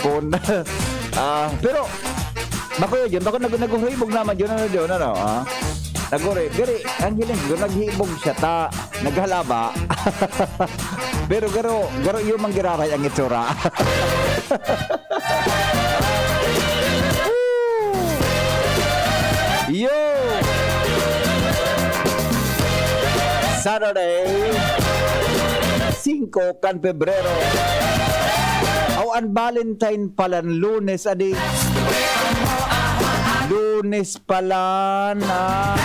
hapon. Pero bako yun, bako naghihibog naman yun, ano, naguri, gari, ang hiling, naghihibog siya, naghalaba. Pero garo yung manggiraray ang itsura. Yo! Saturday, 5 kan Pebrero. Ang Valentine pala, Lunes, adi. Lunes pala na.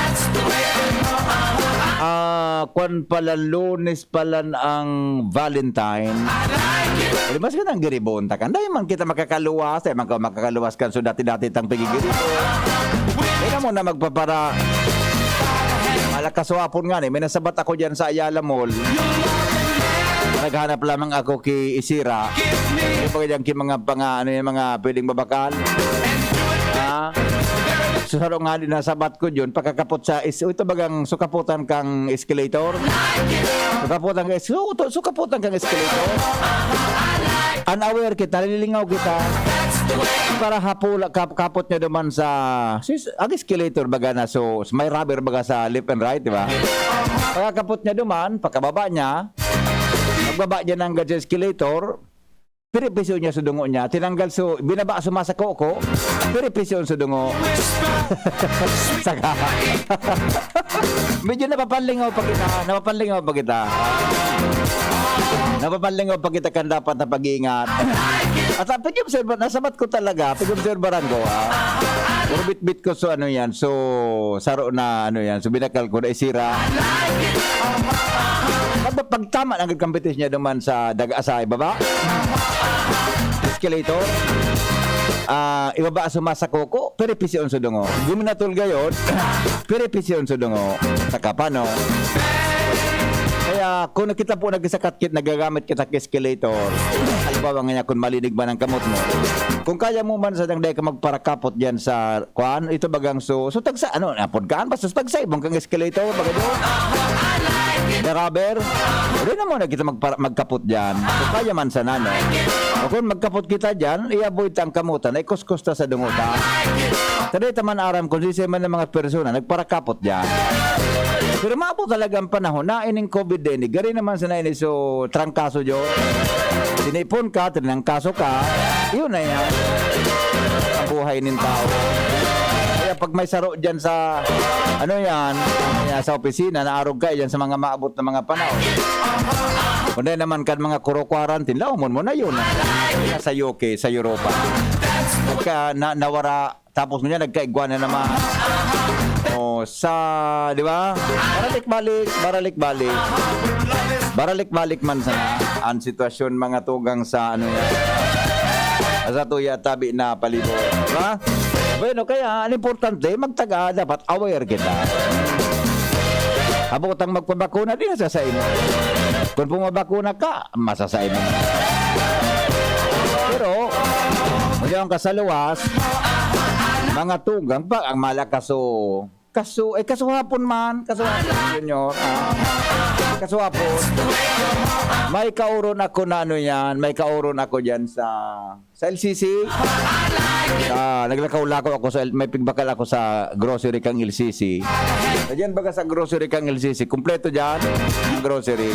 Kwan pala, Lunes pala ang Valentine. Di mas ka nang giribonta kan. Dahil man kita makakaluwas. Dahil man ka makakaluwas kan. So dati-dati tang pagigirito. Kaya mo na magpapara. Malakaswapon nga ni. May nasabat ako dyan sa Ayala Mall. Naghanap lamang ako kay Isira. Yung pagkajang mga pwedeng babakal. So nga din nasabat ko yun, pagkakapot sa ito bagang sukaputan kang escalator. Sukaputan kang escalator. Unaware kita, nililingaw kita. Para kapot niya naman sa ang escalator baga na, so may rubber baga sa left and right, di ba? Pagkakapot niya naman, pagkababa niya, magbaba niya ng escalator, piripisyon niya sa dungo niya, tinanggal binaba sumasako ko, piripisyon sa dungo. Saka. Medyo napapanlingaw pa kita. Napapanlingaw pa kita kan dapat na pag-iingat. At pag-observe, nasabat ko talaga, pag-observeran ko, Pero bit-bit ko so saro na so binakal ko na isira. Pag tama ang competition niya naman sa daga-asay baba. Escalator. Ibaba sumasako ko, peripisyon sa dungo. Guminatul gayon, peripisyon sa dungo. Saka paano? Kaya kung kita po nagsakat-kit, nagagamit kita escalator, halimbawa nga kung malinig ba ng kamot mo, kung kaya mo man sa dangday ka magparakapot dyan sa kuan, ito bagang so tagsa, napodkaan, basta tagsa, ibang kang escalator, baga doon, na rubber, rin na muna kita magkapot dyan, kung kaya man sa nano. O kung magkapot kita dyan, i-avoid ang kamutan, ay kuskusta sa dunguta. Kada taman aram, kung sisi man ng mga persona, nagparakapot dyan. Pero maabot talaga ang panahon na ining COVID din. Gari naman sa nainin so trangkaso dyo. Tinipon ka, tinangkaso ka. Yun na yan. Ang buhay ng tao. Kaya pag may saro dyan sa sa opisina, naarog ka dyan sa mga maabot na mga panahon. Kung naman kan mga kuro-quarantine, laumon mo na yun. Sa UK, sa Europa. Pagka nawara, tapos mo niya, nagkaigwa na naman. Di ba? Baralik-balik man sana ang sitwasyon mga tugang sa sa tuya tabi na palibot. Diba? Bueno, kaya ang importante, magtaga, dapat aware kita. Habutang magpabakuna, di nasasain mo. Kung pumabakuna ka, masasain mo. Pero, magiging kasaluwas, mga tugang, pag ang malakaso, kasuhapon man, junior. Kasuhapon. May kauron ako na may kauron ako diyan sa LCC. Naglakaw-lakaw ako may pigbakal ako sa grocery kang LCC. Diyan baga sa grocery kang LCC, kumpleto diyan ang grocery.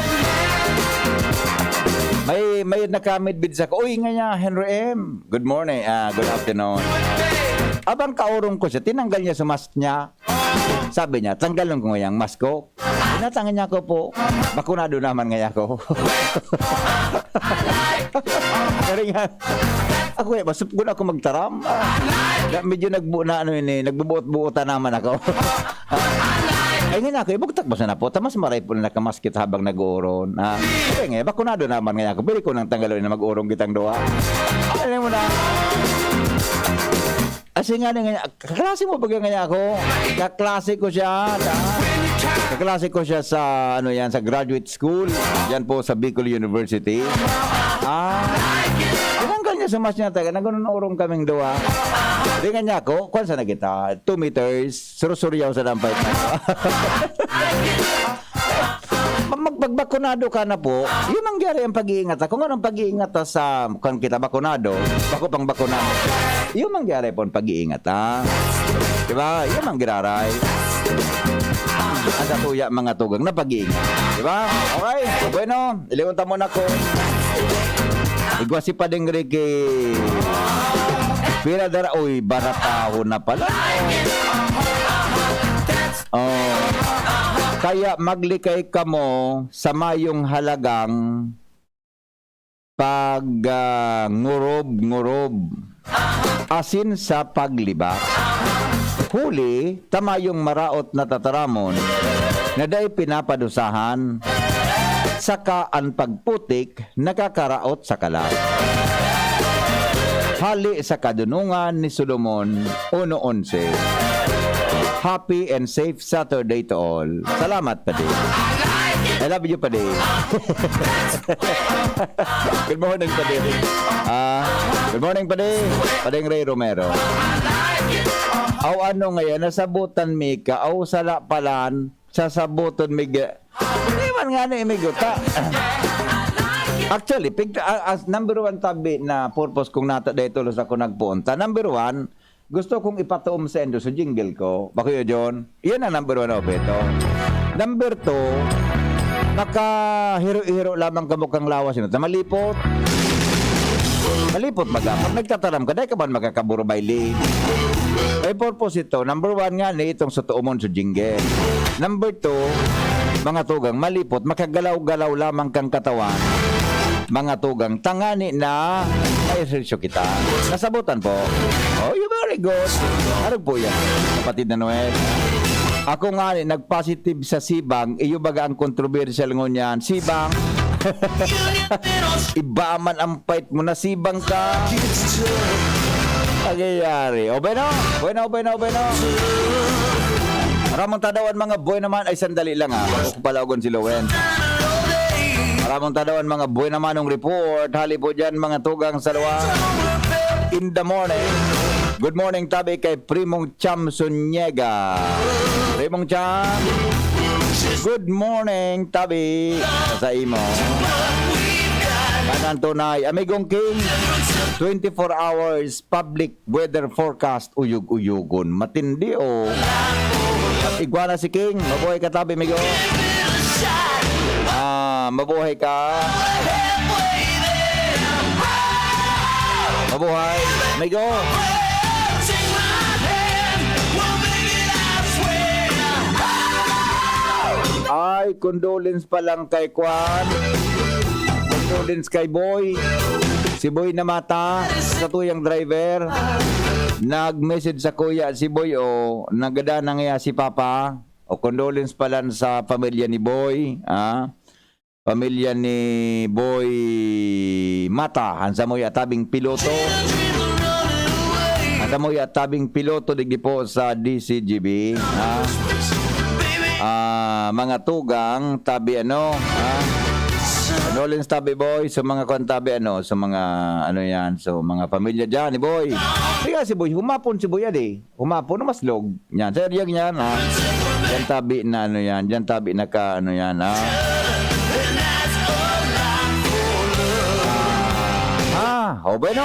May nakamid sa ko. Uy, nga niya, Henry M. Good morning. Good afternoon. Abang kaurong ko siya, tinanggal niya sa mask niya. Sabi niya, tanggalin ko ngayang mask ko. Tinatanggal niya ko po. Bakunado naman ngaya ko. Kaya nga, ako masupgon ako magtaram. Medyo nagbubuot-buutan naman ako. Ay nga ako, ibugtak ba na po? Tamas maray po na nakamaskit habang nag-uuron. Kaya nga, bakunado naman ngaya ko. Pili ko nang tanggalin na mag-uurong kitang doa. Ano mo na? Kasi nga kaklase mo pag nga ako. Kaklase ko siya. Kaklase ko siya sa sa graduate school. Diyan po sa Bicol University. Tinanggal niya sa mas niya taga. Nagununurong kaming dua. Ringan niya ako. Kung saan na kita? 2 meters. Surusuryaw sa dampay na. magbakunado ka na po, yun ang gyari ang pag-iingat. Kung anong pag-iingat sa kung kita bakunado, bako pang bakunado. Yun ang gyari po ang pag-iingat, ha? Diba? Yun ang giraray. Ang katuya mga tugang na pag-iingat. Diba? Okay. Bueno, iliwantan mo na ko. Igwasi pa din Ricky. Pira dara, uy, barataho na pala. Oh. Kaya maglikay ka mo sa mayong halagang pag ngurob-ngurob. Asin sa paglibak. Huli, tamayong maraot na tataramon na day pinapadusahan. Saka ang pagputik nakakaraot sa kalat. Hali sa kadunungan ni Solomon 1:11. Happy and safe Saturday to all. Salamat, Padi. I love you, Padi. Good morning, Padi. Good morning, Padi. Pading Ray Romero. Aw ano ngayon, nasabutan mi ka, aw sala palan, sasabutan mi ka. Hindi man nga na imiguta. Actually, as number one tabi na purpose kung nata dito los ako nagpunta. Number one, gusto kong ipatuom sa endo sa jingle ko. Bako yun, John? Iyan ang number one of ito. Number two, nakahiro-hiro lamang kamukang lawas yun. Malipot. Malipot magapot. Nagtataram ka, dahil ka ba magkakaburo baili? Ay purpose ito. Number one nga ni itong sa tuumon sa jingle. Number two, mga tugang malipot, makagalaw-galaw lamang kang katawan. Mga tugang tangani na may esersyo kita. Nasabutan po. Oh, you very good. Harap po yan, kapatid na Noel. Ako nga ni, nag-positive sa sibang, iyo baga ang controversial ngunyan. Sibang, iba man ang fight mo na sibang ka. Nagyayari. O, bueno. Maramang tadawan mga boy naman. Ay, sandali lang ha. Ako palagon si Lowen. Maramang tadawan mga boy naman ng report. Hali po dyan mga tugang salwa. In the morning. Good morning tabi kay Primong Cham Sunyega. Primong Cham. Good morning tabi sa imo. Kanan tunay. Amigong King. 24 hours public weather forecast. Uyug-uyugon. Matindi o. Iguana si King. Mabuhay ka tabi, migo. Mabuhay ka. Mabuhay. Migo. Ay, condolence pa lang kay Kwan. Condolence kay Boy. Si Boy na mata sa tuyang driver. Nag-message sa kuya si Boy o nagada na nga si Papa. O condolence pala sa pamilya ni Boy. Pamilya ni Boy Mata. Hansa mo atabing piloto. Hansa mo atabing piloto digdi po sa DCGB. Mga tugang tabi ano. Condolence tabi Boy sa mga kontabi ano. Sa mga ano yan. So mga pamilya dyan ni Boy. Kaya si Boy, humapon si Boy yan eh. Humapon na maslog. Yan, sir, yan ha. Yan tabi na ano yan. Yan tabi na ka ano yan ha. O bueno.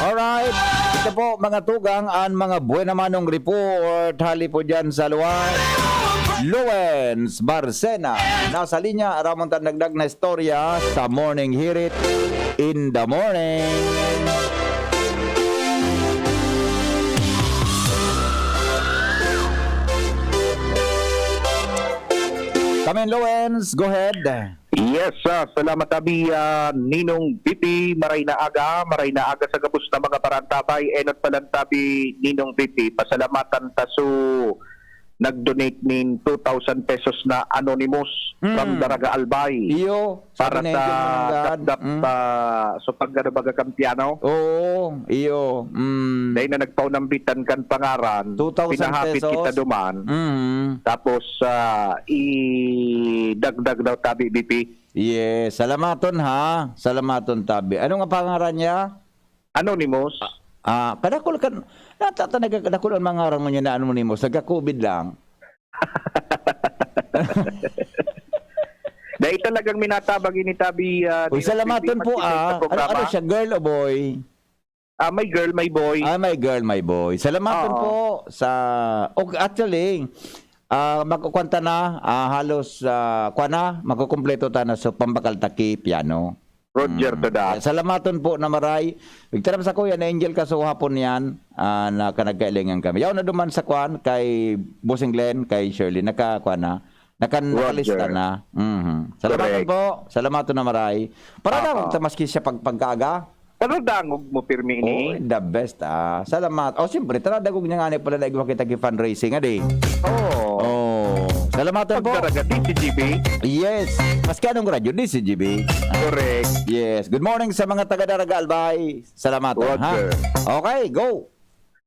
Alright. Ito po mga tugang ang mga buena manong report. Hali po dyan sa luwag. Lowens Barcena. Nasa linya, aramon tan nagdag na istorya sa Morning Hirit in the morning. Come in, Lowens. Go ahead. Yes, salamat tabi Ninong Pipi, maray na aga sa gabos na mga parantabay, enot palantabi Ninong Pipi, pasalamatan taso nag-donate nin 2,000 pesos na anonymous from Daraga Albay. Iyo, para sa dapdap so pagkarabaga kampiano. Oo, iyo. Dahil na nagpaunambitan kan pangaran, 2,000 pinahapit pesos. kita duman. Tapos idagdag daw tabi BP. Yes, salamaton ha. Salamaton tabi. Ano nga pangaran niya? Anonymous. Kadakol kan natatanag kadakol ang mga aral niya na anonymous. Nagka-COVID lang. Dahil talagang minatabag ini tabi. Uy, salamaton po Ano siya, girl o boy? May girl, may boy. May girl, may boy. Salamaton po sa... actually, magkukwanta na, halos, magkukumpleto ta na sa pambakal taki piano. Roger to that. Salamaton po na maray. Igtarap sa kuya na Angel ka sa hapon yan na kanagkailingan kami. Yaw na duman sa kwan kay Bossing Glenn, kay Shirley. Nakalista na. Salamaton po. Salamaton na maray. Para na magtamaski siya pagkaaga. Dangog mo pirmi ini. The best Salamat. Siyempre, dagog niya nga pala na igwa kita fundraising adi. Salamatan po. Pagdaraga DCGB. Yes. Maski anong radyo, DCGB. Correct. Yes. Good morning sa mga taga-Daraga Albay. Salamat. Roger. Okay, go.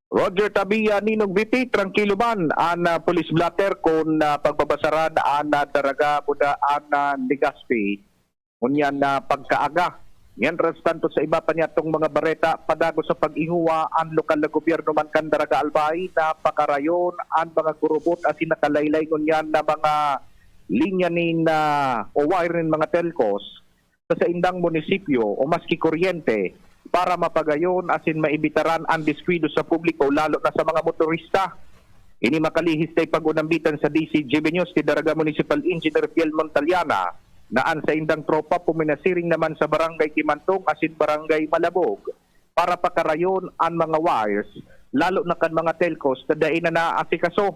Roger Tabia, Ninong Biti, tranquilo ban an police blatter kung pagbabasaran an Daraga Buda an Legazpi. Ngunyan na pagkaaga. Yan restanto sa iba pa niya itong mga bareta padago sa pag-ihuwa ang lokal na gobyerno man kan Daraga Albay na pakarayon ang mga kurubot at sinakalaylay ngunyan na mga linya na o wire ng mga telcos sa indang munisipyo o maski kuryente para mapagayon asin maibitaran ang diskwido sa publiko lalo na sa mga motorista. Ini makalihis na pag-unambitan sa DCGB News ni Daraga Municipal Engineer Fiel Montaliana naan sa indang tropa puminasiring naman sa barangay Kimantong asin barangay Malabog para pakarayon ang mga wires lalo na kan mga telcos na dain na naasikaso.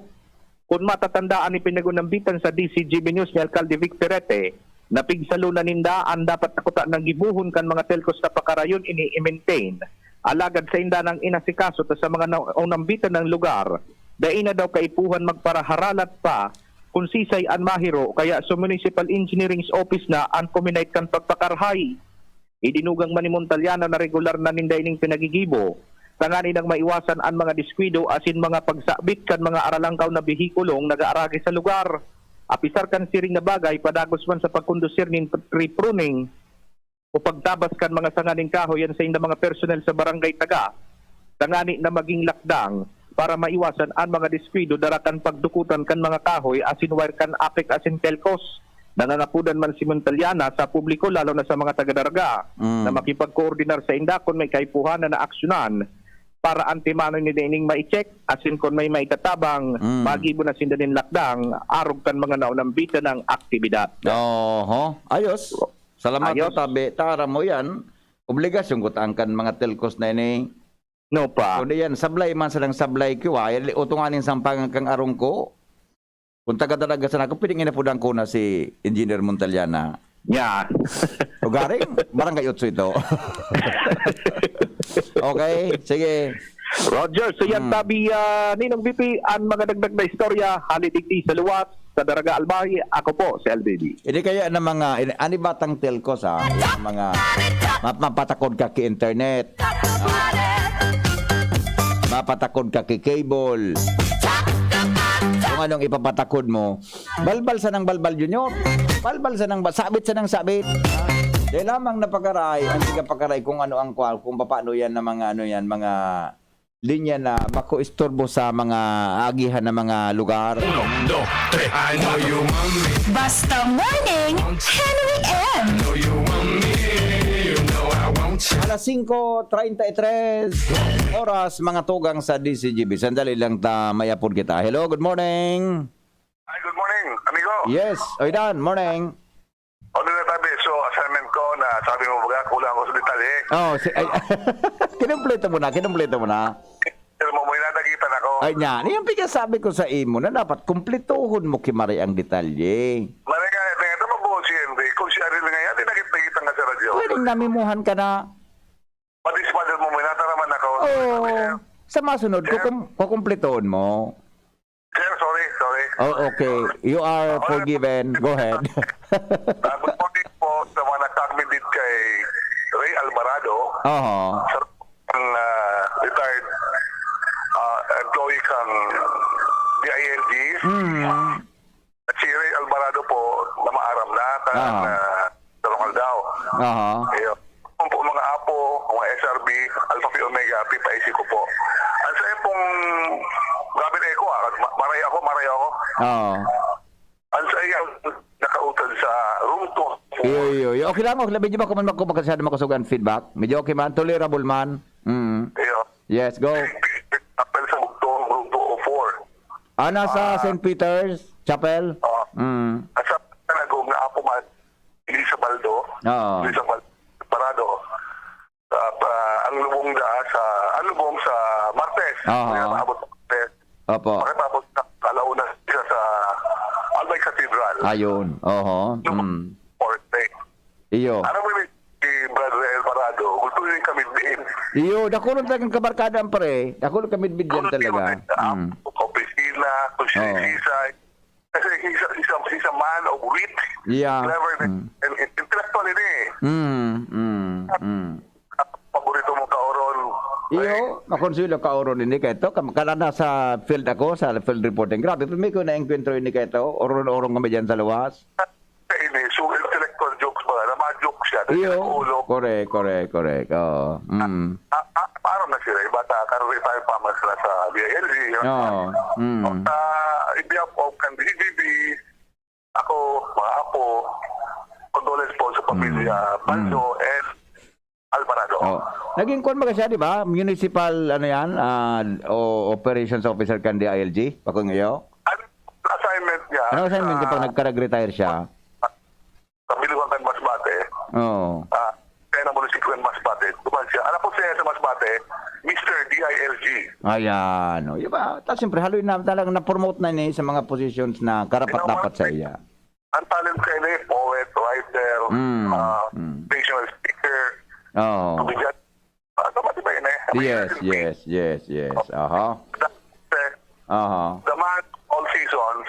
Kung matatandaan ni pinagunambitan sa DCGB News ni Alcalde Vic Perete na pigsalo na ninda ang dapat nakuta ng gibuhon kan mga telcos na pakarayon ini-maintain alagad sa inda ng inasikaso ta sa mga naunambitan ng lugar dain na daw kaipuhan magparaharalat pa kung sisay an mahiro kaya sa Municipal Engineering's Office na an puminate kan pagpakarhay. Idinugang man ni Montaliana na regular na ninday ning pinagigibo. Tangani nang maiwasan ang mga diskwido asin mga pagsabit kan mga aralangkaw na bihikulong nagaaragi sa lugar. Apisar kan siring na bagay padagos man sa pagkondusir nin tree pruning o pagtabas kan mga sanganing kahoy yan sa inda mga personnel sa barangay Taga. Tangani na maging lakdang para maiwasan ang mga diskwido darakan pagdukutan kan mga kahoy asin wire kan apek asin telcos. Nangangapudan man si Montaliana sa publiko lalo na sa mga taga-Daraga na makipagkoordinar sa inda kung may kaipuhan na naaksyonan para antimano ni dining ma-check asin kung may maitatabang magibo na sinda din lakdang arog kan mga naunambitan ng aktibidad. Ayos. Salamat po tabi. Tara mo yan. Obligasyon ko taangkan mga telcos na ini. No pa. Kung yan, sablay man sa lang sablay ko, utunganin sampangan kang arong ko. Kung taga-dalaga sa nako, pwedeng inapudang ko na si Engineer Montaliana. Yan. O garing, barangay Utso ito. Okay, sige. Roger, so yan tabi Ninong VP, ang mga dagdag na istorya, halidigdi sa luwas, sa Daraga Albay, ako po, si LDD. Hindi kaya ng mga, ani batang telcos mga mapatakod ka ki internet. Mapatakod ka ki cable. Kung anong ipapatakod mo, balbal sa ng balbal junior. Balbal sa ng sabit sa ng sabit. Dahil lamang napakaray, ang pakaray kung ano ang kung paano yan na mga mga linya na bako istorbo sa mga agihan na mga lugar. Basta Morning, Henry M. Alas 5:33 oras mga tugang sa DCGB. Sandali lang mayapod kita. Hello, good morning. Hi, good morning, amigo. Yes, Oidan, morning. Ano na tabi? So, assignment ko na sabi mo baga, kulang ko sa detalye. Kinumpleto mo na. Pero mo inadagitan ako. Ay niya, yung sabi ko sa imo na dapat kumplituhon mo kimari ang detalye. Marega, ito mabuo si Henry. Kung siya rin ngayon, tinagit-nagitan ka sa radyo. Pwedeng namimuhan ka na. Patispadal mo, minataraman ako. Sa masunod, kukumplituhon mo. Sir, sorry. Okay. You are forgiven. Go ahead. Good morning po sa mga nagkakmindit kay Ray Alvarado. Sa retired employee kang DILG. At si Ray Alvarado po na maaram na sa lokal daw. Kung po mga apo, mga SRB, Alpha Phi Omega, PPIC ko po. Ang sa'yo pong grabe na ako, maray ako. ang sayang nakautan sa room 2. Iyo. Okay lang, medyo ba kung magkasada makasugan feedback? Medyo okay man, tolerable man. Yes, go. Apel sa room 204. Sa St. Peter's Chapel? At sa nagong na apo man, Elisa Baldo, Oo. Elisa Parado, ang lubong sa Martes. Oo. Kaya naabot sa Martes. Opo. Makatapos na alauna siya sa Albay Cathedral. Ayun. Oho. Forte. Iyo. Ano mo si Brother El Parado, gusto rin kami din. Iyo, dakulong talagang kabarkada ang pare. Dakulong kami bidyan talaga. Opisina, kung siya sisay. Kasi he's a man of wit, Yeah. clever, and intellectual din Paborito mo kauron. Iyo, makonsuelo ka oron ini kaito. Kalana sa field ako, sa field reporting. Grabe, may ko na-enkwentro ini kaito. Oron-orong kami dyan sa luwas. Ini, so intellectual jokes ba? Na mga jokes siya. Iyo, Ulo. correct. Oo. Parang na sila, iba ta, karoon tayo pa mas sila sa BILG. Oo. Ibiya po, kan BGB, ako, mga apo, condolence po sa pamilya, Baldo, and Alvarado. Oh. Naging kon ba siya, di ba? Municipal, operations officer kan DILG, pakong iyo. Ang assignment niya, Ano assignment niya pag nagka-retire siya? sa Bilugan Masbate, Oo. kaya na munisipyo ng Masbate, duman siya. Anak po siya sa Masbate, Mr. DILG. Ayan. O, diba? Tapos siyempre, haloy na talagang na-promote na ni sa mga positions na karapat-dapat sa iya. Ang talent kayo na poet, writer, national speaker, Oo. comedian. Mati ba yun Yes. Aha. The man, all seasons,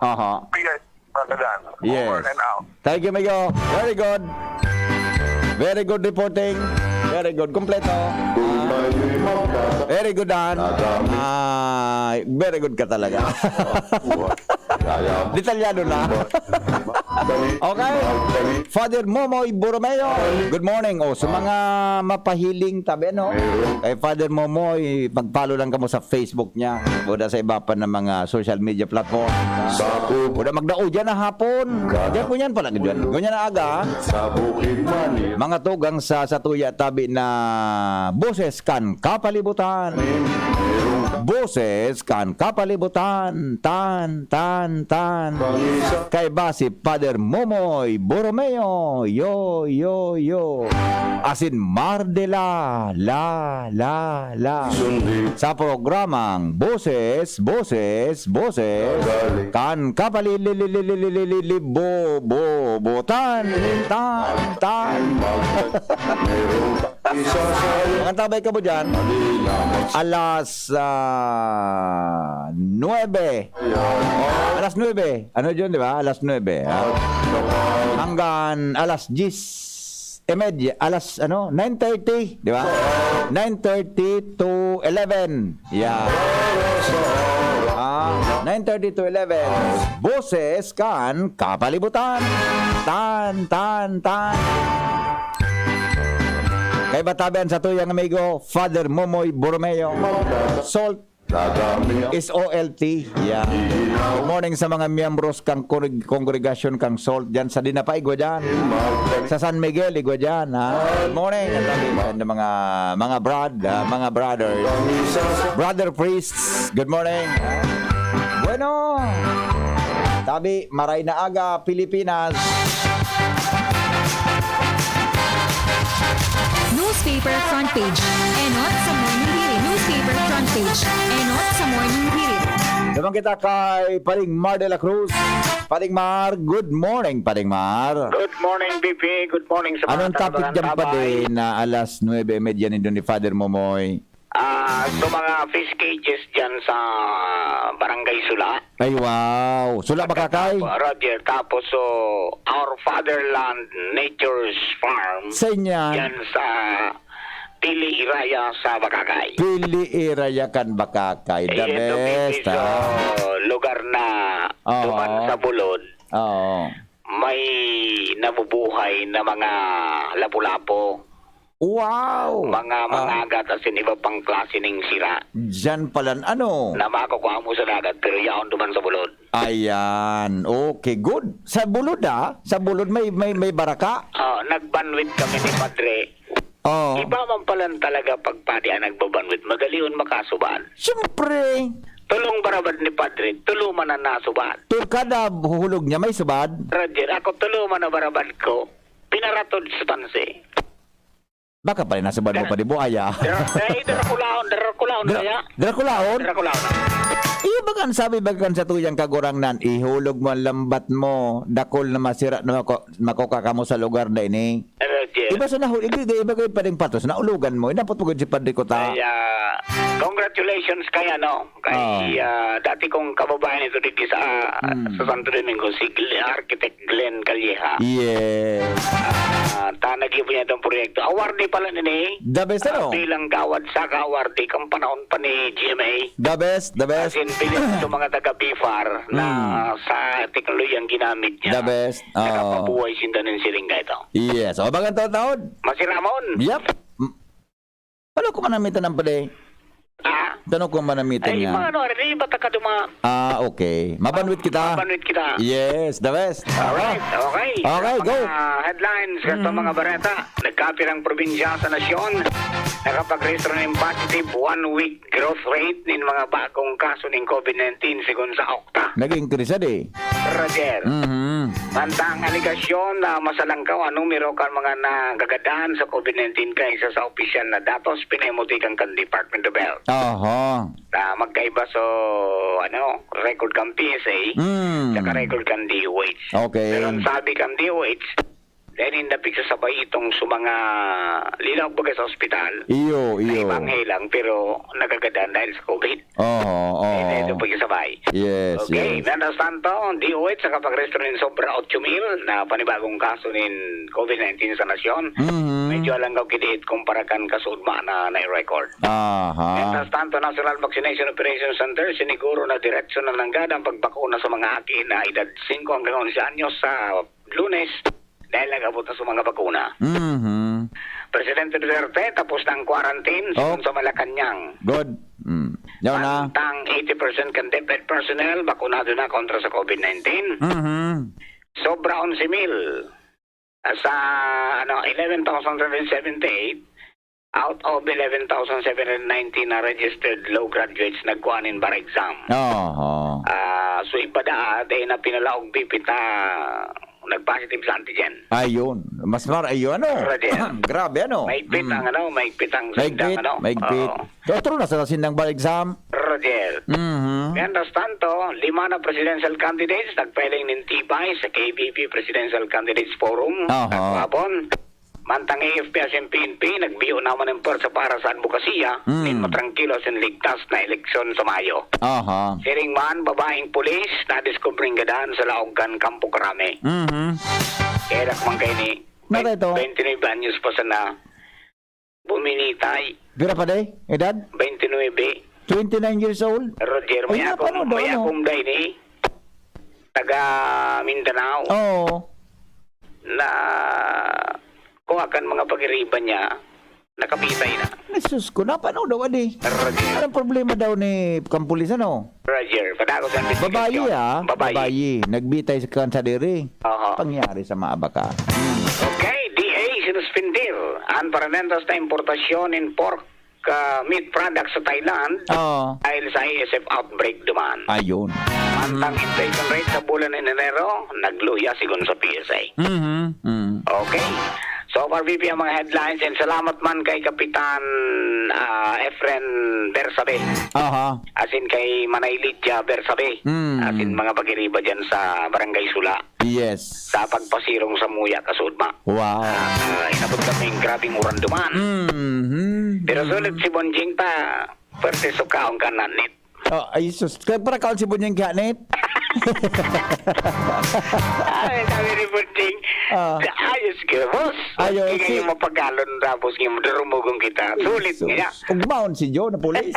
Aha. PI, Magadan, Yes. over and out. Thank you, Migo. Very good. Very good reporting. Very good. Kompleto. Very good, Dan. Very good ka talaga. Detalyado na. Okay. Father Momoy Borromeo. Good morning. Sa mga mapahiling tabi, no? Kay Father Momoy, pag-follow lang kamo sa Facebook niya. O sa iba pa ng mga social media platform. O magdao dyan na hapon. Diyan po yan pala. Ganyan na aga. Mga tugang sa tuya tabi na boses kan kapalibutan. Boses kan kapalibutan. Tan. Kay basi Father Momoy Borromeo. Yo. Asin Mardela. La. Sa programang Boses kan kapalibutan. Tan. Ang tabay ka mo dyan, alas 9. Alas 9. Ano dyan, di ba? Alas 9. Hanggang alas 10:30. Alas 9:30, di ba? 9:30 to 11. Yeah. 9:30 to 11. Boses kan kapalibutan. Tan. Kay batabian sa tuyang amigo, Father Momoy Borromeo. Salt is OLT. Yeah. Good morning sa mga miyembros kang kongregasyon kang Salt dyan sa Dinapay, igwa dyan. Sa San Miguel, igwa dyan. Good morning. Ang mga brothers. Brother priests, good morning. Bueno. Tabi, maray na aga, Pilipinas. Newspaper front page. Enot sa morning reading. Newspaper front page. Enot sa morning reading. Naman kita kay Paring Mar de la Cruz. Paring Mar, good morning, Paring Mar. Good morning, BP. Good morning sa mga Anong topic dyan pa din na alas 9:30 nito ni Father Momoy? So mga fish cages dyan sa Barangay Sula. Ay, wow. Sula ba kakay? Roger. Tapos Our Fatherland Nature's Farm. Sa inyan. Dyan sa Pili Iraya sa Bakakay. Pili Irayakan Bakakay. The best, So, lugar na duman sa Bulod. Oo. May nabubuhay na mga lapu-lapo. Wow! Mga mangagat as in iba pang klase ng sira. Diyan pala, ano? Na makukuha mo sa dagat pero yaon duman sa bulod. Ayan. Okay, good. Sa bulod Sa bulod may baraka? Nagbanwit kami ni Padre. Oh. Iba man pala talaga pagpadi ang nagbabanwit. Magalion makasuban. Siyempre. Tulong barabad ni Padre, tuluman na nasubad. Kada hulog niya may subad. Roger, ako tuluman na barabad ko. Pinaratod sa tansi. Baka pala nasubad mo pa di buaya. Darakulaon kaya. Drakulaon? Darakulaon. Iyo bagan sabi bagan sa tuyang kagurang nan, ihulog mo ang lambat mo, dakol na masira na makokaka mo sa lugar na ini. Roger. Iba sa nahul, iba kayo pa ring patos, naulugan mo, inapot mo si Padre Kota. Kaya, congratulations kaya, no? Kay, dati kong kababayan ito dito sa Santo Domingo, si Architect Glenn Calleja. Yes. Nag-ibo niya itong proyekto. Awardee pala nini. The best, ano? Bilang kawad sa awardee kang panahon pa ni GMA. The best. As in, bilis ito mga taga-BIFAR na sa teknolohiyang ginamit niya. The best. Nakapabuhay sinda ng siringga ito. Yes. O, bagang taon? Masiramon. Yep. Ano ko manamitan ng pala? Tanong ko manamitan Ay, niya. mga ano, rin ba taka duma? Okay. Mabanwit kita. Mabanwit kita. Yes, the best. Alright, okay. Okay, go. Headlines, ito mga bareta. Nagkapirang probinsya sa nasyon. Nakapag-restro ng positive 1-week growth rate ng mga bagong kaso ng COVID-19 sigon sa Okta. Nag-increase Roger. Mantang aligasyon na masalangkaw ang numero kan mga nagagadahan sa COVID-19 kaysa sa opisyal na datos pinayamutikan kan Department of Health. Magkaiba so record kan PSA saka record kan DOH. Okay. Pero ang sabi kan DOH, dahil hindi sabay itong mga lilaw bagay sa ospital. Iyo. Na ibang helang pero nagagadan dahil sa COVID. Hindi ito pagsasabay. Yes, Okay, yes. understand to, DOH sa kapag-restro ng sobra 8,000 na panibagong kaso ng COVID-19 sa nasyon. Medyo alanggaw kidiit kumparakan kasudma na record. Understand to, National Vaccination Operations Center, siniguro na direksyon na nanggad ang pagbakuna sa mga aki na edad 5 hanggang 11 anyos sa Lunes dahil nag-abot na sa mga bakuna. Presidente Duterte tapos na ang quarantine sa Malacanang. Good. Yaw na. Pantang 80% contented personnel bakunado na kontra sa COVID-19. Sobra 11,000 sa 11,778 out of 11,719 na registered low graduates nagkuhanin bar exam. So iba dahil na pinalaog bipita nag-positive sa antigen. Ayun. Mas ayun, Grabe, Maigpit ang maigpit ang sindang, Maigpit. Otro na sa sindang bar exam. Roger. Understand to, 5 na presidential candidates nagpiling ng tibay sa KBP Presidential Candidates Forum. Kahapon. Mantang AFP as in PNP, nagbiyo naman ng pwersa para sa advokasya ng matrangkilos and ligtas na eleksyon sa Mayo. Siring man, babaeng pulis na diskubring gadaan sa Laogan, Campo Crame. Kaya man kayo ni 29 anyos pa sana buminitay. Gira pa day? Edad? 29. 29 years old? Roger, may akong day ni taga Mindanao. Na kung akan mga pag-iriban niya, nakapitay na. Jesus ko, napano daw, adi? Roger. Anong problema daw ni kampulis, Roger, padako sa Babayi, Babayi. Nagbitay sa kansadiri. Pangyari sa maabaka. Okay, DA sinuspindir ang parenentas na importasyon in pork meat products sa Thailand dahil sa ASF outbreak duman. Ayun. Mantang inflation rate sa bulan ng Enero, nagluya sigon sa PSA. Okay. So far, VP, ang mga headlines, and salamat man kay Kapitan Efren Bersabe. As in kay Manay Lydia Bersabe. As in mga pag-iriba dyan sa Barangay Sula. Yes. Sa pagpasirong sa Muya, Kasudma. Wow. Inabot kaming grabing uranduman. Pero sulit si Bonjing ta, pwerte sukaong ka nanit. Ay, sus. Kaya para kaon si Bunyang Ganit? Ay, sabi ni Bunting, ayos ka, boss. Ayos, Hindi kayo mapagkalon tapos ngayon darumugong kita. Sulit nga. Ugmaon si Joe na pulis.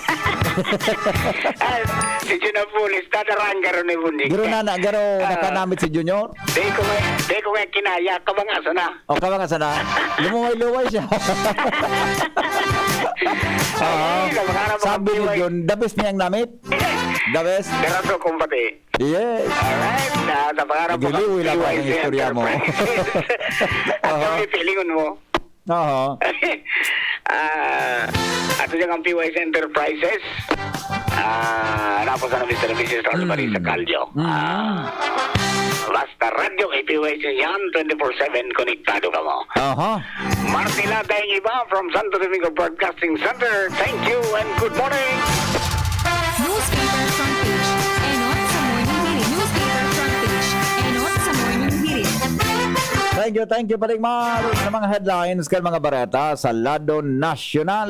Ay, si Jun na pulis, tadaraan ka rin ni Bunting. Garo nakanamit si Junior. Di ko nga kinaya, kabangasa na. O ka ba nga sana? Lumuway-luway siya. Ay, kabangasa pa Sabi ni Jun, the best niyang namit. The best. Darato kong pati. Yes. Alright, napangarap mo Giliwi lang ang istorya mo. At kami pilingon mo. Oo. Ato dyan ang PYC Enterprises. Napos na Mr. and Mrs. Rosemary sa Calyo. Basta radyo kay PYC yan, 24/7 konektado ka mo. Aha. Martila tayong iba from Santo Domingo Broadcasting Center. Thank you and good morning. Newspaper front page. Enon sa morning hirit. Newspaper front page. Enon sa morning hirit. Thank you Paligmar sa mga headlines kay mga bareta sa Lado National.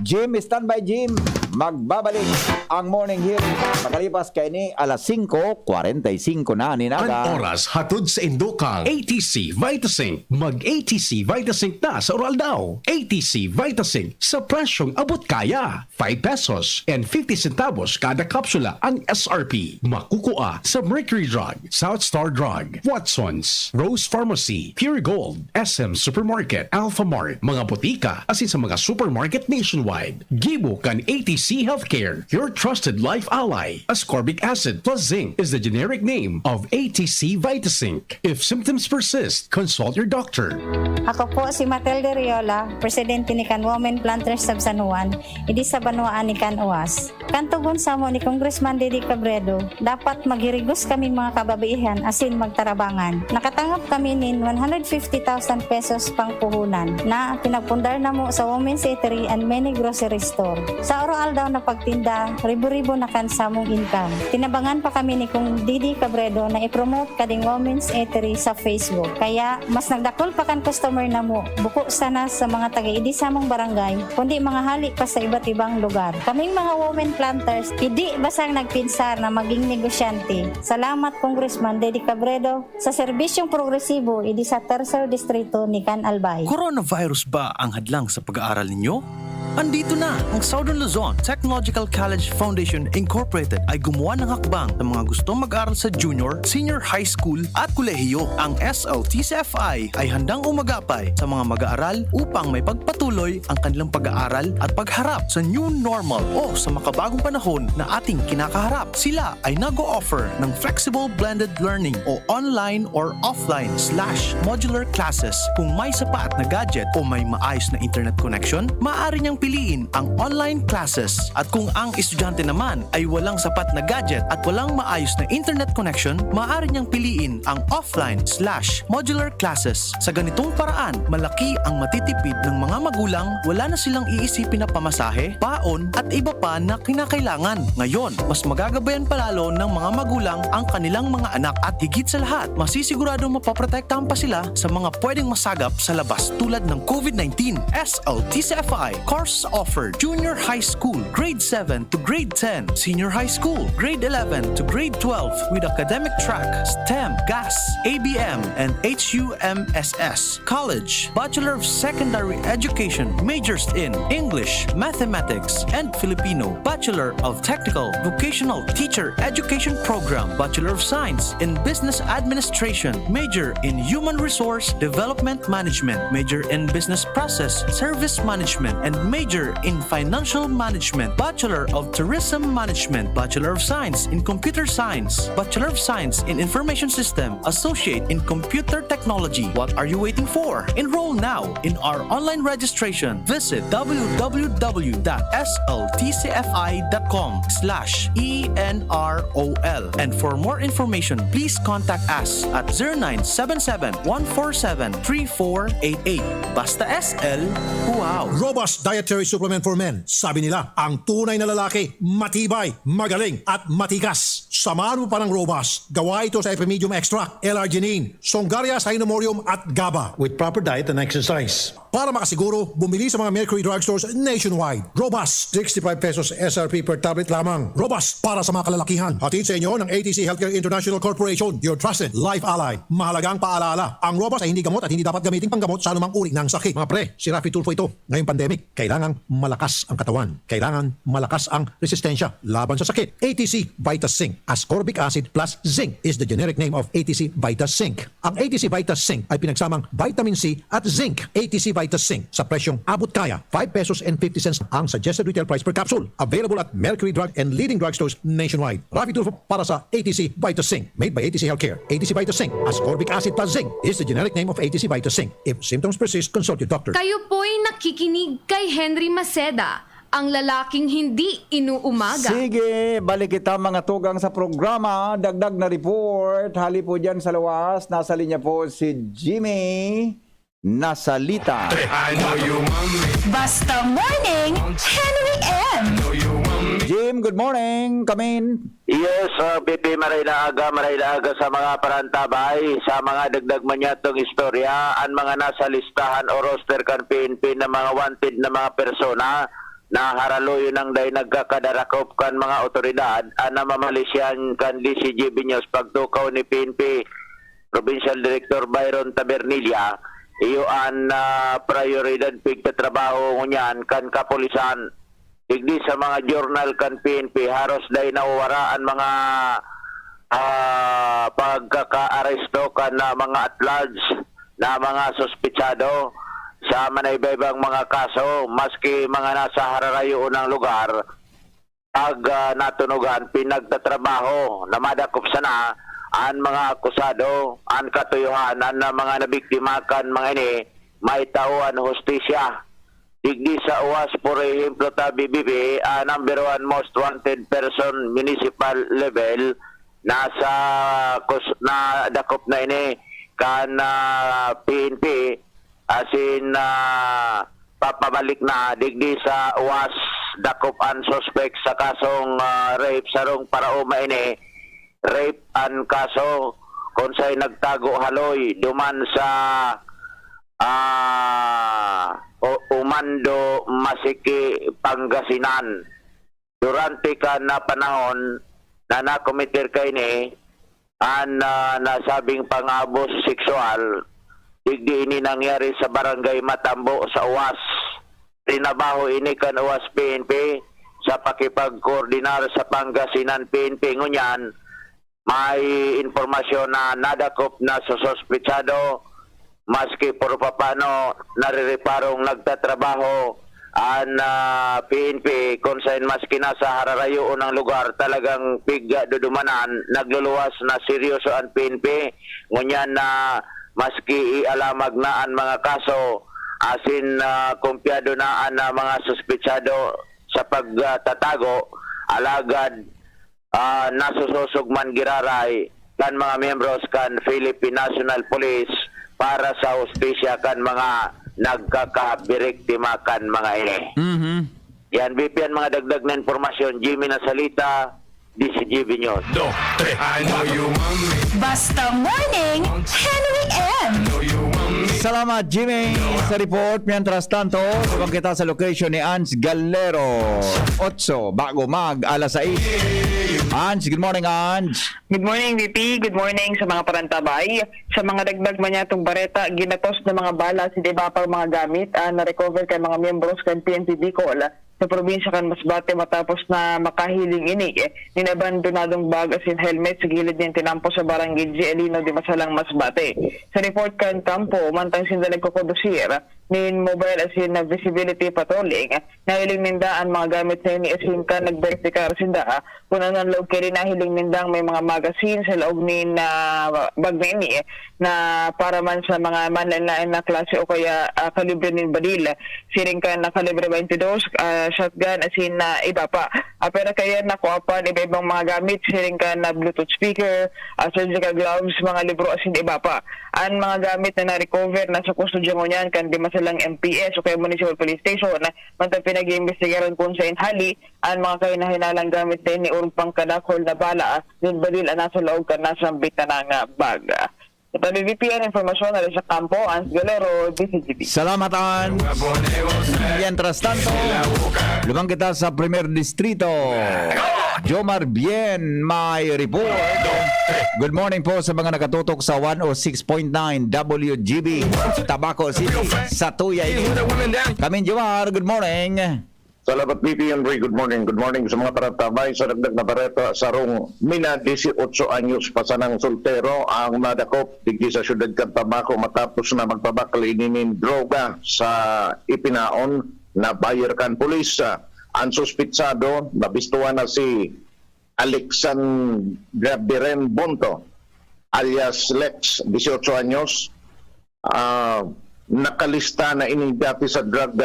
Jim, standby Jim. Magbabalik ang morning hearing. Makalipas kay ni alas 5:45 na ni Ang Naga. oras hatod sa Indokang ATC Vitasync. Mag-ATC Vitasync na sa oral daw. ATC Vitasync sa presyong abot kaya. 5 pesos and 50 centavos kada kapsula ang SRP. Makukuha sa Mercury Drug, South Star Drug, Watson's, Rose Pharmacy, Pure Gold, SM Supermarket, Alpha Mart, mga botika, asin sa mga supermarket nationwide. Gibo kan ATC Healthcare, your trusted life ally. Ascorbic acid plus zinc is the generic name of ATC Vitasync. If symptoms persist, consult your doctor. Ako po si Matilde Riola, presidente ni Can Women Planters of San Juan, idi sa Banuaan ni Can Uwas. Kantugon sa mo ni Congressman Didi Cabredo, dapat maghirigos kami mga kababaihan asin magtarabangan. Nakatanggap kami nin 150,000 pesos pang puhunan na pinagpundar na mo sa Women's Eatery and many grocery store. Sa oral daw na pagtinda, ribo-ribo na kan sa mong income. Tinabangan pa kami ni Kung Didi Cabredo na i-promote kading Women's Eatery sa Facebook. Kaya mas nagdakol pa kan customer na mo. Buko sana sa mga taga-idi sa mong barangay, kundi mga halik pa sa iba't ibang lugar. Kaming mga women planters, hindi basang nagpinsar na maging negosyante. Salamat Congressman Didi Cabredo sa serbisyong progresibo idi sa Tercer Distrito ni Can Albay. Coronavirus ba ang hadlang sa pag-aaral ninyo? Andito na ang Southern Luzon Technological College Foundation Incorporated ay gumawa ng hakbang sa mga gustong mag-aral sa junior, senior high school at kolehiyo. Ang SLTCFI ay handang umagapay sa mga mag-aaral upang may pagpatuloy ang kanilang pag-aaral at pagharap sa new normal o sa makabagong panahon na ating kinakaharap. Sila ay nag-o-offer ng flexible blended learning o online or offline/modular classes. Kung may sapat na gadget o may maayos na internet connection, maaari niyang piliin ang online classes. At kung ang estudyante naman ay walang sapat na gadget at walang maayos na internet connection, maaari niyang piliin ang offline/modular classes. Sa ganitong paraan, malaki ang matitipid ng mga magulang, wala na silang iisipin na pamasahe, paon at iba pa na kinakailangan. Ngayon, mas magagabayan palalo ng mga magulang ang kanilang mga anak at higit sa lahat, masisiguradong mapaprotektahan pa sila sa mga pwedeng masagap sa labas tulad ng COVID-19. SLTCFI course offered Junior High School, Grade 7 to Grade 10, Senior High School, Grade 11 to Grade 12 with academic track, STEM, GAS, ABM, and HUMSS. College, Bachelor of Secondary Education, majors in English, Mathematics, and Filipino, Bachelor of Technical Vocational Teacher Education Program, Bachelor of Science in Business Administration, major in Human Resource Development Management, major in Business Process Service Management, and major in Financial Management, Bachelor of Tourism Management, Bachelor of Science in Computer Science, Bachelor of Science in Information System, Associate in Computer Technology. What are you waiting for? Enroll now in our online registration. Visit www.sltcfi.com/ENROL. And for more information, please contact us at 0977-147-3488. Basta SL, wow! Robust Dietary Supplement for Men. Sabi nila, ang tunay na lalaki, matibay, magaling, at matikas. Samahan mo pa ng Robust. Gawa ito sa Epimedium Extract, L-Arginine, Songaria Cynomorium at GABA. With proper diet and exercise. para makasiguro bumili sa mga Mercury Drugstores nationwide. Robust, 65 pesos SRP per tablet lamang. Robust para sa mga kalalakihan. Hatid sa inyo ng ATC Healthcare International Corporation, your trusted life ally. Mahalagang paalala, ang Robust ay hindi gamot at hindi dapat gamitin panggamot sa anumang uri ng sakit. Mga pre, si Rafi Tulfo ito. Ngayong pandemic, kailangang malakas ang katawan. Kailangan malakas ang resistensya laban sa sakit. ATC Vitasync. Ascorbic acid plus zinc is the generic name of ATC Vitasync. Ang ATC Vitasync ay pinagsamang vitamin C at zinc. ATC Vitasync sa presyong abot kaya. 5 pesos and 50 cents ang suggested retail price per capsule. Available at Mercury Drug and leading drugstores nationwide. Rafi Tulfo para sa ATC Vitasync. Made by ATC Healthcare. ATC Vitasync. Ascorbic acid plus zinc is the generic name of ATC Vitasync. If symptoms persist, consult your doctor. Kayo po'y nakikinig kay Henry Maceda, ang lalaking hindi inuumaga. Sige, balik kita mga tugang sa programa. Dagdag na report. Hali po dyan sa luwas. Nasa linya po si Jimmy Nasalita. Basta Morning, Henry M. Jim, good morning. Come in. Yes, BP Marayna Aga sa mga parantabay, sa mga dagdag manyatong istorya, ang mga nasa listahan o roster kan PNP na mga wanted na mga persona na haraluyo ng day nagkakadarakop kan mga otoridad na mamalisyan kan DCGB News pagtukaw ni PNP Provincial Director Byron Tabernilla iyo ang prioridad pigtatrabaho ngunyan kan kapulisan digdi sa mga journal kan PNP haros day nawawaraan mga pagkaka-aresto kan na mga at large na mga suspitsado sa manaybaybang mga kaso, maski mga nasa hararayo ng lugar, pag natunugan, pinagtatrabaho na madakop sana ang mga akusado, ang katuyuhan, ang mga nabiktima kan mga ini, may tauan hustisya. Digdi sa UAS, for example, ta BBB, number 1 most wanted person municipal level, nasa na dakop na ini kan PNP, asin papabalik na digdi sa UAS dakop ang suspect sa kasong rape sarong parauma ini rape ang kaso kung sa'y nagtago haloy duman sa Umando Masiki Pangasinan durante ka na panahon na nakomitir kay ni ang nasabing pang-abos sexual. Digdi ini nangyari sa barangay Matambo sa UAS. Trinabaho ini kan UAS PNP sa pakipagkoordinar sa Pangasinan PNP. Ngunyan, may informasyon na nadakop na susospitsado maski por papano naririparong nagtatrabaho ang PNP kung saan maski nasa hararayo ng lugar talagang pigga dudumanan nagluluwas na seryoso ang PNP. Ngunyan na maski ialamag na ang mga kaso asin kumpyado na ang mga suspitsado sa pagtatago alagad nasusosog man giraray kan mga membros kan Philippine National Police para sa hustisya kan mga nagkakabiriktima kan mga ini. Yan, BP, yan mga dagdag na informasyon. Jimmy Nasalita, DCGB News. Basta Morning, Henry M. Salamat, Jimmy, sa report. Mientras tanto, sabang kita sa location ni Ans Galero. 8, bago alas 6. Ans, good morning, Ans. Good morning, VP. Good morning sa mga parantabay. Sa mga dagdag man yatong bareta, ginatos na mga bala si Debapang mga gamit na-recover kay mga miyembros kan PNP Bicol sa probinsya kan Masbate matapos na makahiling ini. Ninabandonadong bag asin helmet sa gilid niyang tinampo sa barangay G. Elino de Masalang, Masbate. Sa report kan kampo, mantang sindalag kukodosir, nin mobile asin na visibility patrolling, nahiling nindaan mga gamit sa ini asin ka nagbertikar sinda kung anong loob kaya nahiling nindang may mga magazine sa loob ni na bag na ini na para man sa mga manlain na klase o kaya kalibre ni badil. Siring ka na kalibre 22, shotgun asin na iba pa. Pero kaya nakuapan iba-ibang mga gamit, siring ka na Bluetooth speaker, surgical gloves, mga libro asin iba pa. Ang mga gamit na na-recover na sa kustodya mo niyan kan di masalang MPS o kaya Municipal Police Station na mantang pinag-iimbestigaran kung sa inhali ang mga kahinalang gamit din ni urpang kadakol na bala din badil nasa loob ka nasa bita ng bag. Ito ni VPN Informasyon, Alicia Campo, Ans Galero, DCGB. Salamat, An. Mientras tanto, lumang kita sa Primer Distrito. Jomar Bien, may report. Good morning po sa mga nakatutok sa 106.9 WGB, Tabaco City, sa Tuyay. Kami, Jomar, good morning. Salamat, VP Henry. Good morning. Good morning sa mga paratabay sa dagdag na bareta sa rong mina 18 anyos pa sa nang soltero ang madakop digdi sa syudad Cantabaco matapos na magpabakal inining droga sa ipinaon na buyer kan pulis. Ang suspitsado, nabistuhan na si Alexandra Bonto alias Lex, 18 anyos. Nakalista na inindati sa drug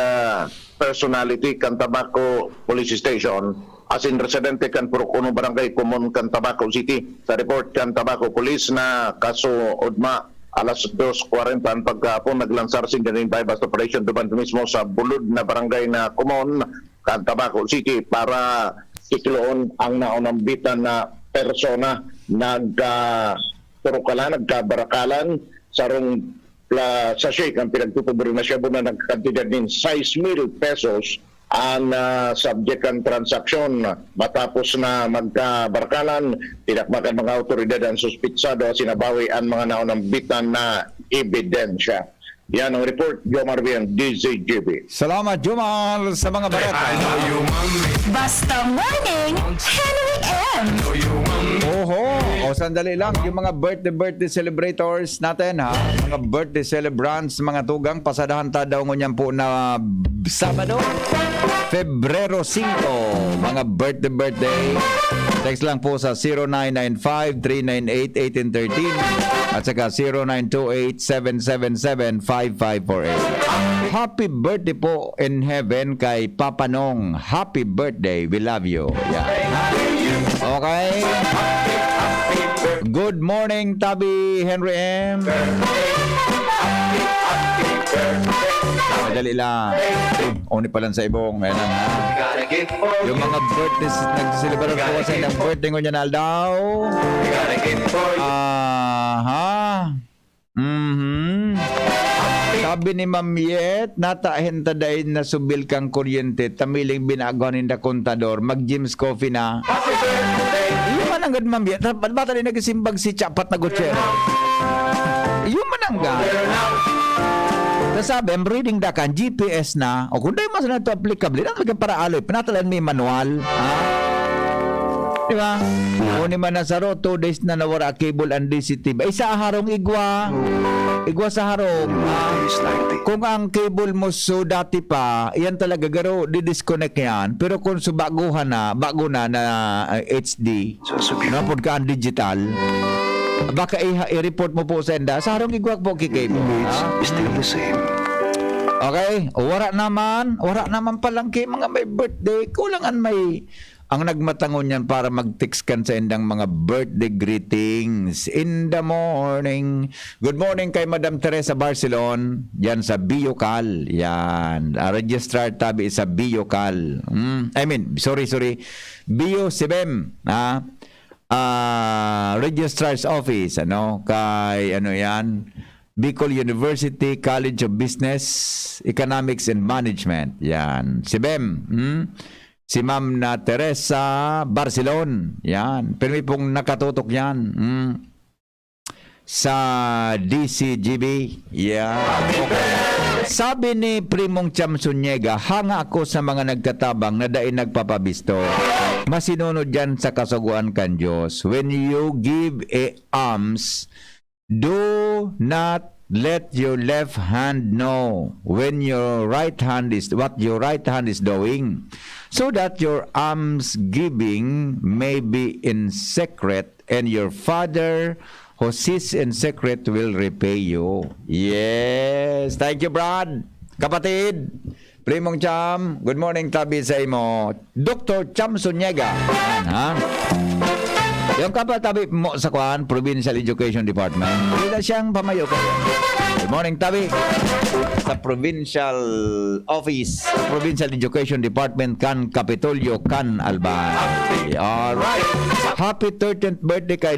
personality Cantabaco Police Station as in residente kan Purukuno Barangay Common Cantabaco City. Sa report Cantabaco Police na kaso udma alas 2:40 ang pagkapon naglansar sin ganin bypass operation duman mismo sa bulod na barangay na Common Cantabaco City para ikiloon ang naunambitan na persona nagkabarakalan sa rong sa shake ang pinagtutubo na siya na nagkantidad din 6,000 pesos ang subject ang transaksyon matapos na magkabarkalan tinakmakan mga otoridad ang suspitsado sinabawi ang mga naunambitan na ebidensya. Yan ang report, Jomar Bien, DZGB. Salamat, Jomar, sa mga bareta. Basta Morning, Henry M. Oho, o sandali lang, yung mga birthday celebrators natin ha, mga birthday celebrants, mga tugang, pasadahan ta daw ngunyan po na Sabado, Febrero 5, mga birthday. Text lang po sa 0995-398-1813 at saka 0928-777-5548. Happy birthday po in heaven kay Papa Nong. Happy birthday, we love you. Yeah. Okay. Good morning, Tabi Henry M. Madali lang. Oni pa lang sa ibong. Ayan lang, ha? Yung mga birthdays, nag-celebrate po kasi ng birthday ko niya na daw. Sabi ni Ma'am Yet, natahin tadayin na subil kang kuryente, tamiling binagawan ng kontador, mag-Jim's Coffee na. Yung mananggad, Ma'am Yet, bata rin nagsimbag si Chapat na Gutierrez. Yung mananggad. Sabi, I'm reading da kan GPS na. O kung dahil mas na ito applicable, na talagang para aloy. Pinatalan may manual. Ha? Di ba? O ni man nasaro, 2 days na nawara cable and DCT. Isa harong igwa. Igwa sa harong. Kung ang cable mo so dati pa, yan talaga garo, di-disconnect yan. Pero kung so bago na HD, napod ka ang digital, baka i-report mo po sa enda. Sa harong igwag po kikable. Okay, wala naman palang kay mga may birthday. Kulangan may ang nagmatangon yan para mag-text kan sa endang mga birthday greetings in the morning. Good morning kay Madam Teresa Barcelon, yan sa Biocal. Yan, registrar tabi sa Biocal. Sorry. Bio Sibem, registrar's office, kay yan, Bicol University College of Business, Economics and Management. Yan. Si Bem. Si Ma'am na Teresa Barcelon. Yan. Pero may pong nakatutok yan. Sa DCGB. Yan. Okay. Sabi ni Primong Cham Sunyega, hanga ako sa mga nagtatabang na daing nagpapabisto. Masinunod yan sa kasuguan kan Diyos. When you give alms, do not let your left hand know when your right hand is what your right hand is doing, so that your alms giving may be in secret, and your Father who sees in secret will repay you. Yes, thank you, Brad. Kapatid, Primong Cham, good morning tabi sa imo. Dr. Cham Sunyega. Ha? Yung kapatabi mo sa kuan, Provincial Education Department. Hindi siyang pamayo ka. Good morning, Tabi. Sa Provincial Office, Provincial Education Department, kan Kapitolyo, kan Albay. Alright. Happy 13th birthday kay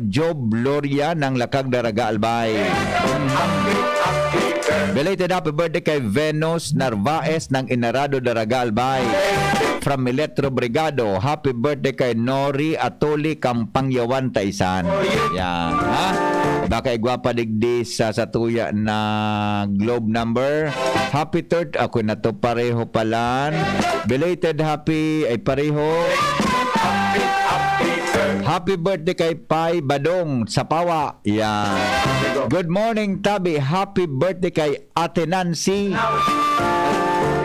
Job Gloria ng Lakag Daraga, Albay. Belated happy birthday kay Venus Narvaez ng Inarado, Daraga, Albay. From Miletro Brigado, happy birthday kay Nori Atoli Kampangyawan, Taisan. Yan, ha? Baka igwapa digdi sa tuya na globe number. Happy third, ako na to pareho palan. Belated happy ay pareho. Happy birthday kay Pai Badong sa Pawa. Yan. Good morning, Tabi. Happy birthday kay Ate Nancy.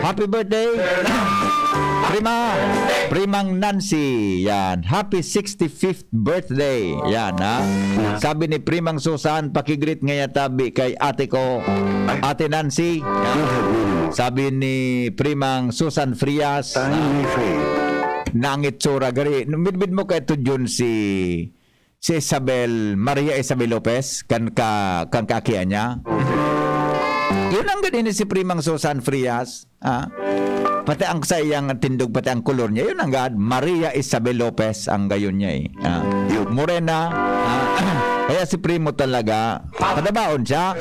Happy birthday. Primang Nancy. Yan. Happy 65th birthday. Yan, ha. Sabi ni Primang Susan, pakigreet ngaya, Tabi, kay ate ko, Ate Nancy. Yan. Sabi ni Primang Susan Frias, nangit tsura gari. Midbid mo kay to Jun si Maria Isabel Lopez kan kakiya niya. Yun ang ganun si Primang Susan Frias. Pati ang sayang tindog, pati ang kulor niya. Yun ang gad. Maria Isabel Lopez ang gayon niya. Morena. Kaya si Primo talaga. Padabaon siya.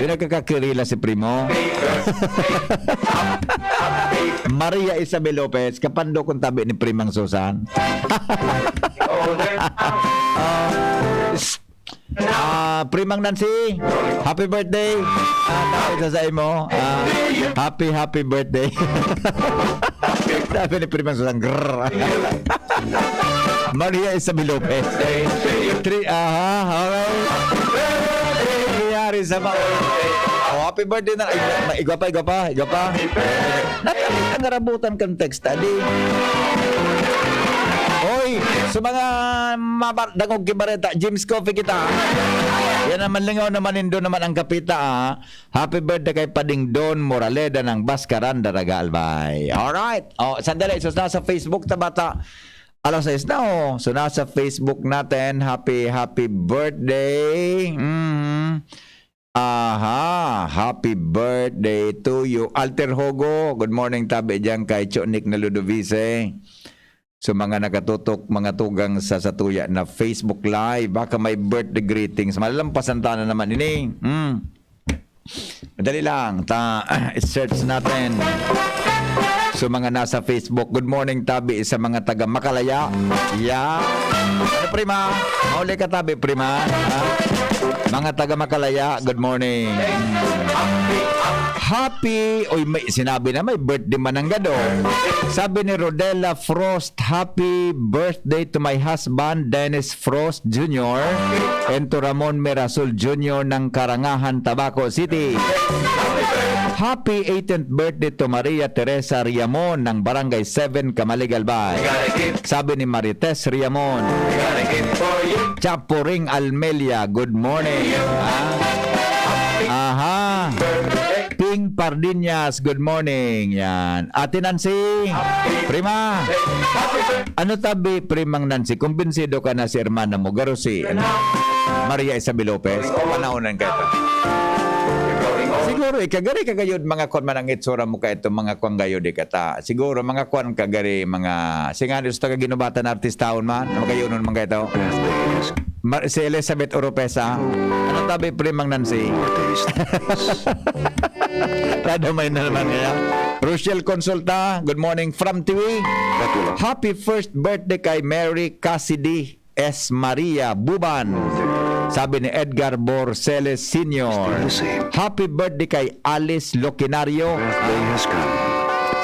Yun nagkakakirila si Primo. Maria Isabel Lopez. Kapando kong tabi ni Primang Susan. Primang Nancy, happy birthday. Sasayin mo, happy birthday. Sabi ni Primang Susan, Maria Isabel Lopez. Okay. Nangyari sa mga. Happy birthday na. Igwa pa. Nangarabutan kang text tadi. Hoy, sa mga dangog kibareta, James Coffee kita. Yan naman lingaw naman indo naman ang kapita. Happy birthday kay Pading Don Moraleda ng Baskaran, Daraga, Albay. Alright. Sandali. So, nasa Facebook ta bata. Alas 6 na So, nasa Facebook natin. Happy birthday. Happy birthday to you. Alter Hogo. Good morning, Tabi, dyan kay Chonik na Ludovice. So mga nakatutok, mga tugang sa satuya na Facebook Live, baka may birthday greetings. Malalampasan ta na naman ini. Madali lang. Search natin. So mga nasa Facebook, good morning, Tabi, sa mga taga Makalaya. Yeah. Ano, Prima? Mauli ka, Tabi, Prima. Mga taga Makalaya, good morning. Happy, may sinabi na may birthday man ang gado. Sabi ni Rodella Frost, happy birthday to my husband, Dennis Frost Jr. and to Ramon Merasol Jr. ng Karangahan, Tabaco City. Happy 18th birthday to Maria Teresa Riamon ng Barangay 7, Camaligalbay. Sabi ni Marites Riamon. Chapuring Almelia, good morning. Ping Pardiñas, good morning. Yan. Ate Nancy, Prima. Ano, Tabi, Primang Nancy? Kumbinsido ka na si hermana mo, garo si Maria Isabel Lopez. Panaunan ka ito. Siguro, kagari kagayod mga kwan man ang itsura mo ka ito, mga kwan gayod kata. Siguro, mga kwan kagari, mga singanos ta kaginubatan artistaon man, magayonon mga ito. Si Elizabeth Oropesa. Ano, Tabi, Primang Nancy? Radamay na naman kaya. Rochelle Consulta, good morning from Tiwi. Happy first birthday kay Mary Cassidy S. Maria Buban. Sabi ni Edgar Borceles Sr. Happy birthday kay Alice Locinario.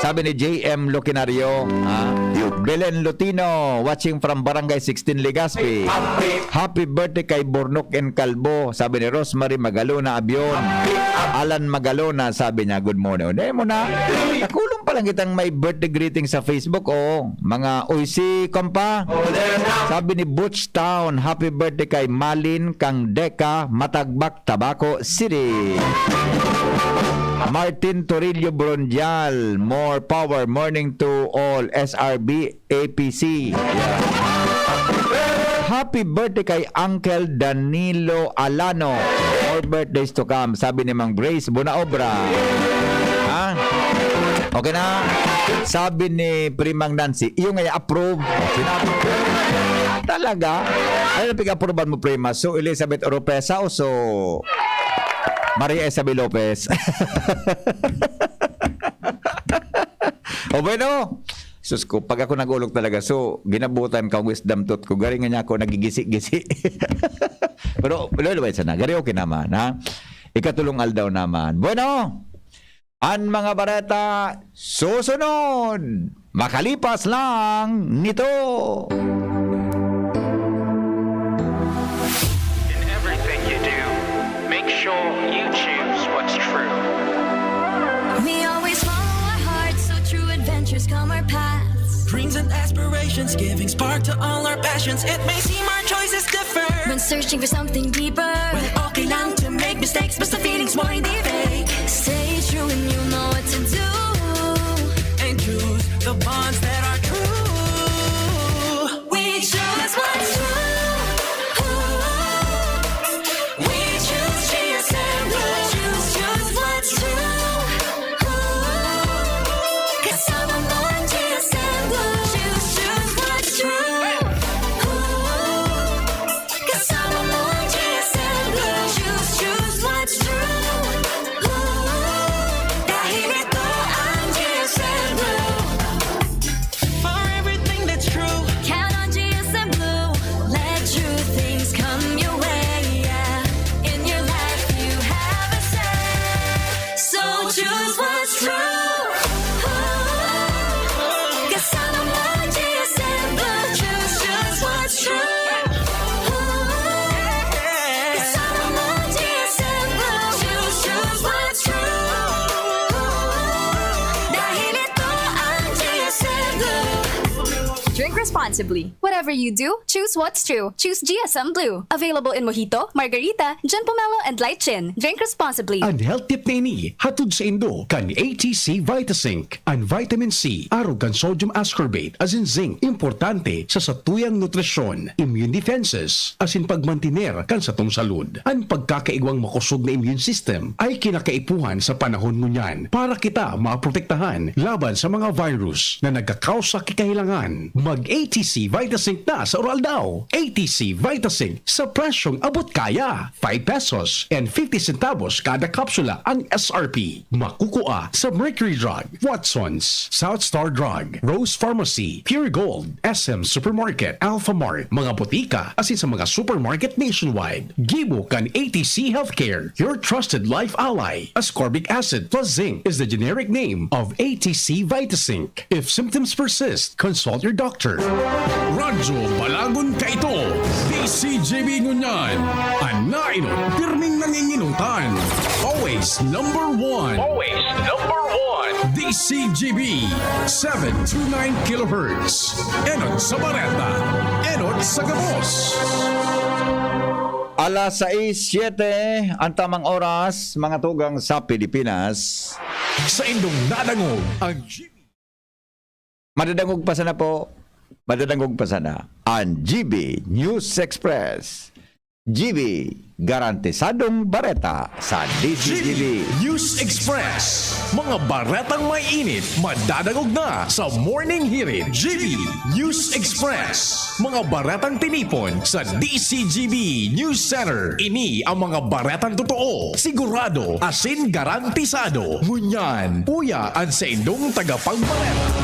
Sabi ni J.M. Locinario. Belen Lutino, watching from Barangay 16 Legazpi. Happy birthday kay Bornok and Calbo. Sabi ni Rosemary Magalona Abion. Alan Magalona, sabi niya, good morning. Dahil mo na, nakulong pa lang kitang may birthday greeting sa Facebook. Mga Oisi Kompa. Sabi ni Butch Town, happy birthday kay Malin Kang Deka, Matagbak, Tabaco City. Martin Torillo Brondial, more power, morning to all SRB APC. Happy birthday kay Uncle Danilo Alano. More birthdays to come, sabi ni Mang Grace Bunaobra. Ha? Okay na? Sabi ni Primang Nancy, iyo nga approve. Sinabi talaga? Ano na pig-approvean mo, Prima? So, Elizabeth Oropesa o so Maria Isabel Lopez? O bueno, sus ko, pag ako nagulog talaga, so, ginabutan ka wisdom tooth ko. Garing nga niya ako, nagigisi-gisi. Pero, lulubay sana. Gari okay naman, ha? Ikatulong aldaw naman. Bueno, ang mga bareta, susunod. Makalipas lang nito. In everything you do, make sure you choose what's true. We always follow our hearts, so true adventures come our paths. Dreams and aspirations, giving spark to all our passions. It may seem our choices differ When searching for something deeper, when okay lang to make mistakes, but the feelings mo hindi fake. stay true and you know what to do. And choose the bonds that are true. We choose what's true. We choose GSM Blue. Choose what's true. Kasama mo ang GSM Blue. Choose what's true. Kasama mo ang GSM Blue. Choose what's true. Dahil ito ang GSM Blue. For everything that's true, Count on GSM Blue. Let true things come your way. Yeah. In your life you have a say. So choose what's true. Kasama mo ang GSM Blue. Choose what's true. Kasama mo ang GSM Blue. Choose what's true. Dahil ito ang GSM Blue. Drink responsibly. Whatever you do, choose what's true. Choose GSM Blue. Available in Mojito, Margarita, John Pomelo, and Light Gin. Drink responsibly. Ang health tip na ini, hatod sa Indo, kan ATC Vitasync. Ang vitamin C, araw kan sodium ascorbate, as in zinc, importante sa satuyang nutrisyon, immune defenses, as in pagmantiner kan sa tong salud. Ang pagkakaigwang makusog na immune system ay kinakaipuhan sa panahon ngunyan para kita maprotektahan laban sa mga virus na nagkakausa kikahilangan. Mag-ATC Vitasync na sa oral daw. ATC Vitasync sa presyong abot kaya. 5 pesos and 50 centavos kada kapsula ang SRP. Makukuha sa Mercury Drug, Watson's, South Star Drug, Rose Pharmacy, Pure Gold, SM Supermarket, Alpha Mart, mga botika, asin sa mga supermarket nationwide. Gibo kan ATC Healthcare, your trusted life ally. Ascorbic acid plus zinc is the generic name of ATC Vitasync. If symptoms persist, consult your doctor. Radyo Balagon ka ito. DCJB Ngunyan. Anainot, pirming nanginginutan. Always number one. Always number one. DCJB 729 kHz. Enot sa Bareta. Enot sa Gabos. Alas 6:07 ang tamang oras, mga tugang sa Pilipinas. Sa Indong Nadangog, ang Madadangog pa sana po. Madadangog pa sana ang GB News Express. GB, garantisadong bareta sa DCGB. News Express. Mga baretang may init, madadagog na sa Morning Hirit. GB News Express. Mga baretang tinipon sa DCGB News Center. Ini ang mga baretang totoo, sigurado, asin garantisado. Ngunyan, puya ang sa indong tagapagbareta.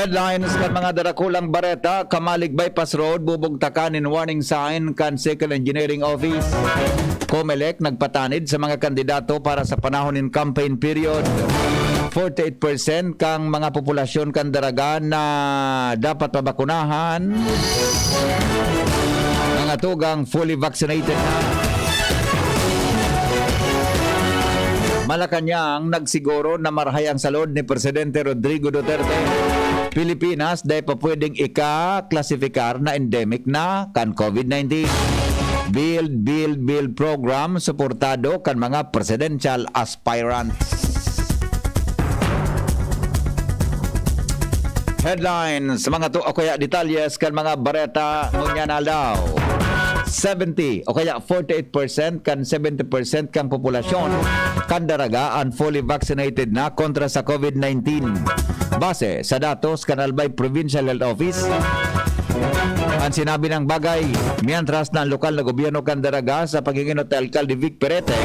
Headlines kan mga darakulang bareta, Kamalig Bypass Road, bubugtakanin warning sign kan Civil Engineering Office. COMELEC nagpatanid sa mga kandidato para sa panahon in campaign period. 48% kang mga populasyon kan daragan na dapat mabakunahan. Mga tugang fully vaccinated na. Malacanang nagsiguro na marahay ang salod ni Presidente Rodrigo Duterte. Pilipinas dahil pa pwedeng ika-klasifikar na endemic na kan COVID-19. Build program suportado kan mga presidential aspirants. Headlines, mga to o kaya detalyes kan mga bareta ngunya na daw. 70 o kaya 48% kan 70% kang populasyon kan daraga ang fully vaccinated na kontra sa COVID-19. Base sa datos kan Albay Provincial Health Office, ang sinabi ng bagay, mientras na ang lokal na gobyerno kan daraga sa paginginot ni Alcalde Vic Perete,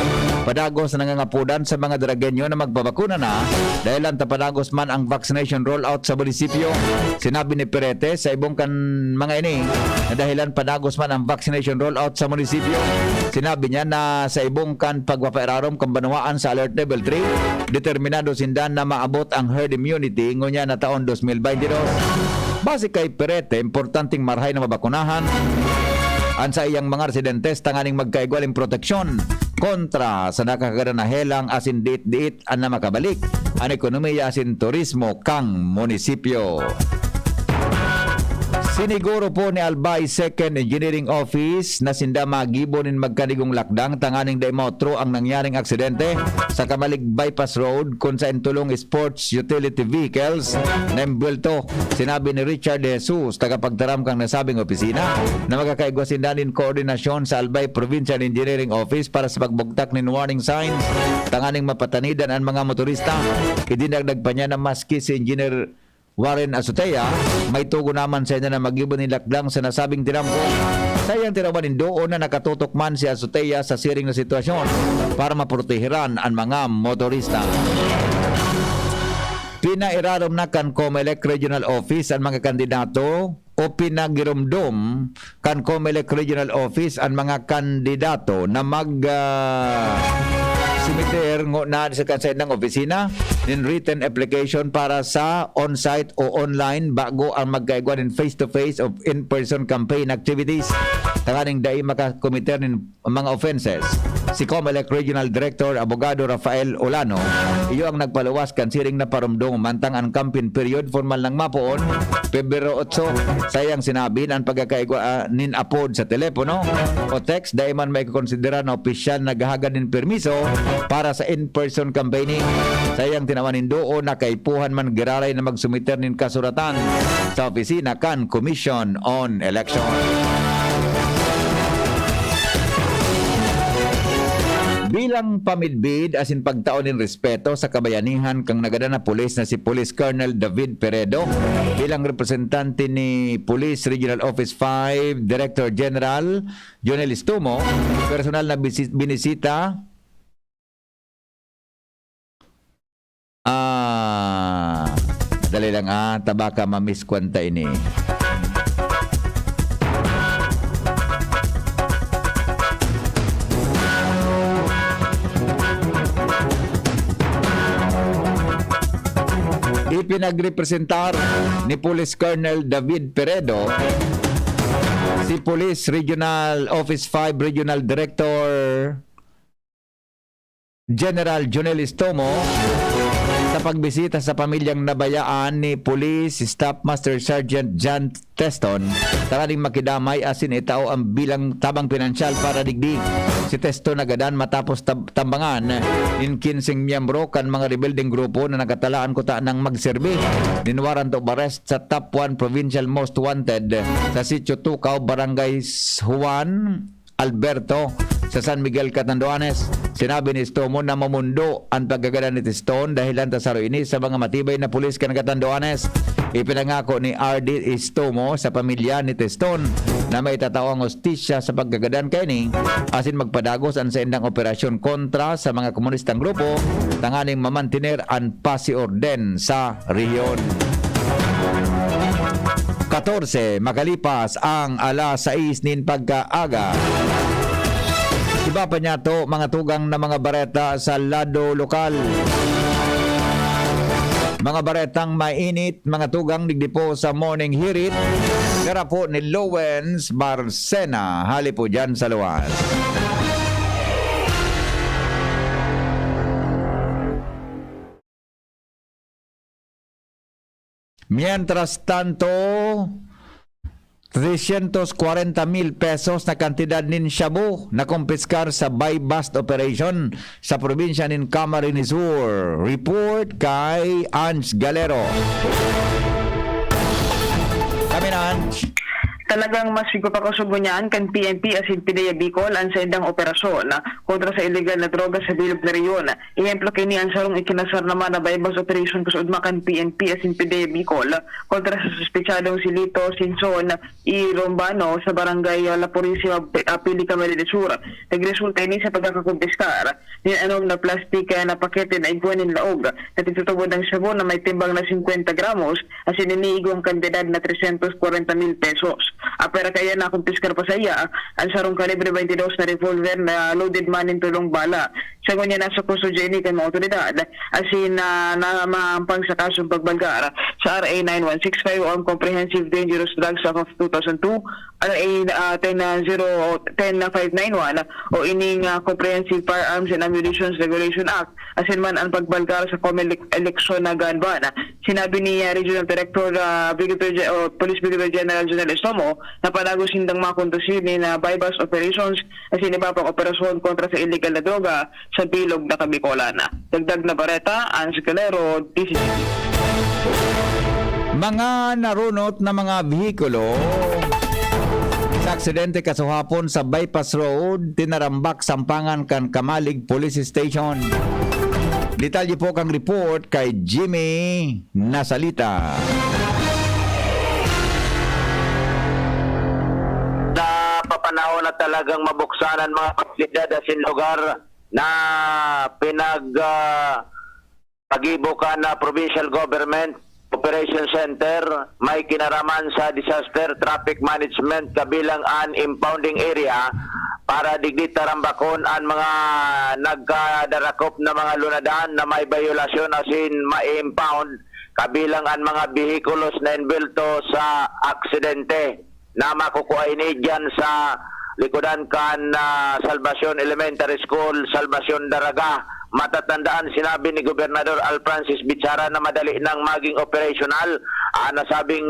padagos na nangangapudan sa mga daragenyo na magpabakuna na dahil ang tapadagos man ang vaccination rollout sa munisipyo. Sinabi ni Perete sa ibong kan mga ini na dahilan padagos man ang vaccination rollout sa munisipyo. Sinabi niya na sa ibong kan pagpapairarom kambanwaan sa Alert Level 3, determinado sindan na maabot ang herd immunity ngunya na taon 2022. Base kay Perete, importanteng marhay na mabakunahan ang sa iyang mga residentes tanganing magkaigwaling proteksyon kontra sa nakakagana na helang asin diit-diit ang na makabalik ang ekonomiya asin turismo kang munisipyo. Siniguro po ni Albay 2nd Engineering Office na sinda magibonin magkanigong lakdang tanganing day motro ang nangyaring aksidente sa Kamalig Bypass Road kung sa intulong sports utility vehicles na embulto. Sinabi ni Richard De Jesus, tagapagtaram kang nasabing opisina, na magkakaigwa sindanin koordinasyon sa Albay Provincial Engineering Office para sa pagbugtak ng warning signs tanganing mapatanidan ang mga motorista. Idinagdag pa niya na maski si Engineer Warren Azutea, may tugo naman sa inyo na mag-ibon nilakdang sa nasabing tirampo. Sayang tirawanin doon na nakatutok man si Azutea sa siring na sitwasyon para maprotehiran ang mga motorista. Pinairarom na kan COMELEC Regional Office ang mga kandidato o pinagirumdom kan COMELEC Regional Office ang mga kandidato na sumiter na sa kansay ng opisina in written application para sa on-site o online bago ang magkaigwan in face-to-face of in-person campaign activities. Tanganing dai makakomiter ng mga offenses. Si COMELEC Regional Director Abogado Rafael Olano, iyo ang nagpaluwas kan siring na parumdong mantang ang campaign period formal ng mapoon Pebrero 8. Sayang sinabi ang pagkakaigwa nin apod sa telepono o text dai man may konsidera na opisyal na gahagan din permiso para sa in-person campaigning. Sayang tinawanin doon na kaipuhan man giraray na magsumiter nin kasuratan sa opisina kan Commission on Election. Bilang pamidbid asin pagtaon ng respeto sa kabayanihan kang nagada na pulis na si Police Colonel David Peredo, bilang representante ni Police Regional Office 5 Director General Jonel Istumo, personal na binisita dali lang tabaka mamiskwanta ini. Ipinagrepresentar ni Police Colonel David Peredo si Police Regional Office 5 Regional Director General Jonel Istumo sa pagbisita sa pamilyang nabayaan ni Police Staff Master Sergeant John Teston. Taraning makidamay asin itao ang bilang tabang pinansyal para digdig. Si Teston nagadan matapos tambangan in 15 miyembro kan mga rebuilding grupo na nagatalaan ko ta ng magserbi. Ninwaran to arrest sa top 1 provincial most wanted sa Sitio Tukaw, Barangay Juan Alberto sa San Miguel, Catanduanes. Sinabi ni Istumo na mamundo ang paggagada ni Teston dahil ang tasaro ini sa mga matibay na pulis kan Catanduanes. Ipinangako ni R.D. Istumo sa pamilya ni Teston na may tatao ang hostisya sa paggagadan kini asin magpadagos ang sa indang operasyon kontra sa mga komunistang grupo tanganing mamantiner ang pasi orden sa rehiyon. 14 makalipas ang alas 6 nin pagkaaga. Iba pa niya to mga tugang na mga bareta sa lado lokal. Mga baretang mainit, mga tugang digdipo sa morning hirit. Kara po ni Lowens Barcena. Hali po dyan sa luwas. Mientras tanto, 340,000 pesos na kantidad nin shabu na kumpiskar sa buy-bust operation sa probinsya nin Camarines Sur. Report kay Ans Galero. Kami na, Ans. Talagang mas pagpapakasubo niyan kan PNP as in PDEA Bicol ang sa indang operasyon kontra sa illegal na droga sa bilog na riyon. Ihemplo kini ang sarong ikinasar naman na bypass operation kusud makan PNP as in PDEA Bicol kontra sa suspetsadong si Lito Sinson I. Rombano sa barangay La Purisima, Pili, Camarines Sur. Nagresulta ini sa pagkakakumpiskar ni anong na plastik na pakete na iguanin laog na titutubod ang sabon na may timbang na 50 gramos as ininiigong kantidad na 340,000 pesos. Apera kaya na kumpiskar pa sa iya ang sarong kalibre 22 na revolver na loaded man in tulong bala. Sagon niya nasa kusodya kan mga otoridad asin na namampang sa kasong pagbalgar sa RA 9165 on Comprehensive Dangerous Drugs Act of 2002, RA 10591 o ining Comprehensive Firearms and Ammunition Regulation Act asin man ang pagbalgar sa Comelec eleksyon na gun ban. Sinabi ni Regional Director Police Brigadier General Jonel Estomo na panagos hindang makondusin ni na buy-bust operations at sinibapang operasyon kontra sa illegal na droga sa bilog na Kabikolan. Dagdag na bareta, Ans Galero, DCGB. Mga narunot na mga bihikulo sa aksidente kasuhapon sa Bypass Road, tinarambak sampangan kan Kamalig Police Station. Detalye po kang report kay Jimmy Nasalita. Papanahon na talagang mabuksanan mga pasilidad asin lugar na pagibukan na provincial government operation center may kinaraman sa disaster traffic management kabilang an impounding area para digdi tarambakon ang mga nagkadarakop na mga lunadan na may violasyon asin ma-impound kabilang ang mga bihikulos na inbilto sa aksidente na makukuha ini dyan sa likodan kan Salvacion Elementary School, Salvacion Daraga. Matatandaan sinabi ni Gobernador Al Francis Bichara na madali nang maging operational nasabing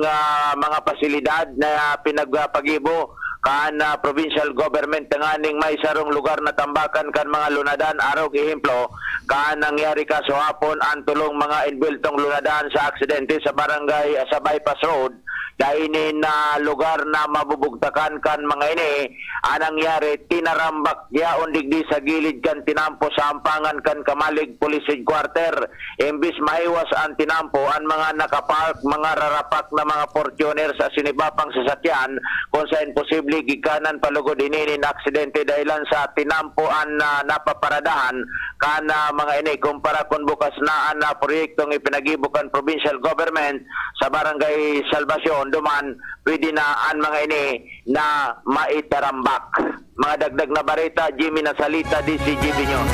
mga pasilidad na pinagpagibo kan provincial government nganing may sarong lugar na tambakan kan mga lunadan araw ehemplo kan nangyari kasuhapon ang tulong mga inbiltong lunadan sa aksidente sa barangay sa Bypass Road dainin na lugar na mabubugtakan kan mga ini anangyari tinarambak yaon digdi sa gilid kan tinampo sa ampangan kan Kamalig Police Headquarter imbis maiwas ang tinampo ang mga nakapark mga rarapak na mga Fortuner sa sinibapang sasakyan kung sa imposible gikanan palugod ininin aksidente dahilan sa tinampo ang napaparadahan kan mga ini kumpara kung bukas na ang proyektong ipinagibukan provincial government sa barangay Salvacion duman pwede na ang mga ini na maitarambak. Mga dagdag na barita, Jimmy Nasalita, DCGB News.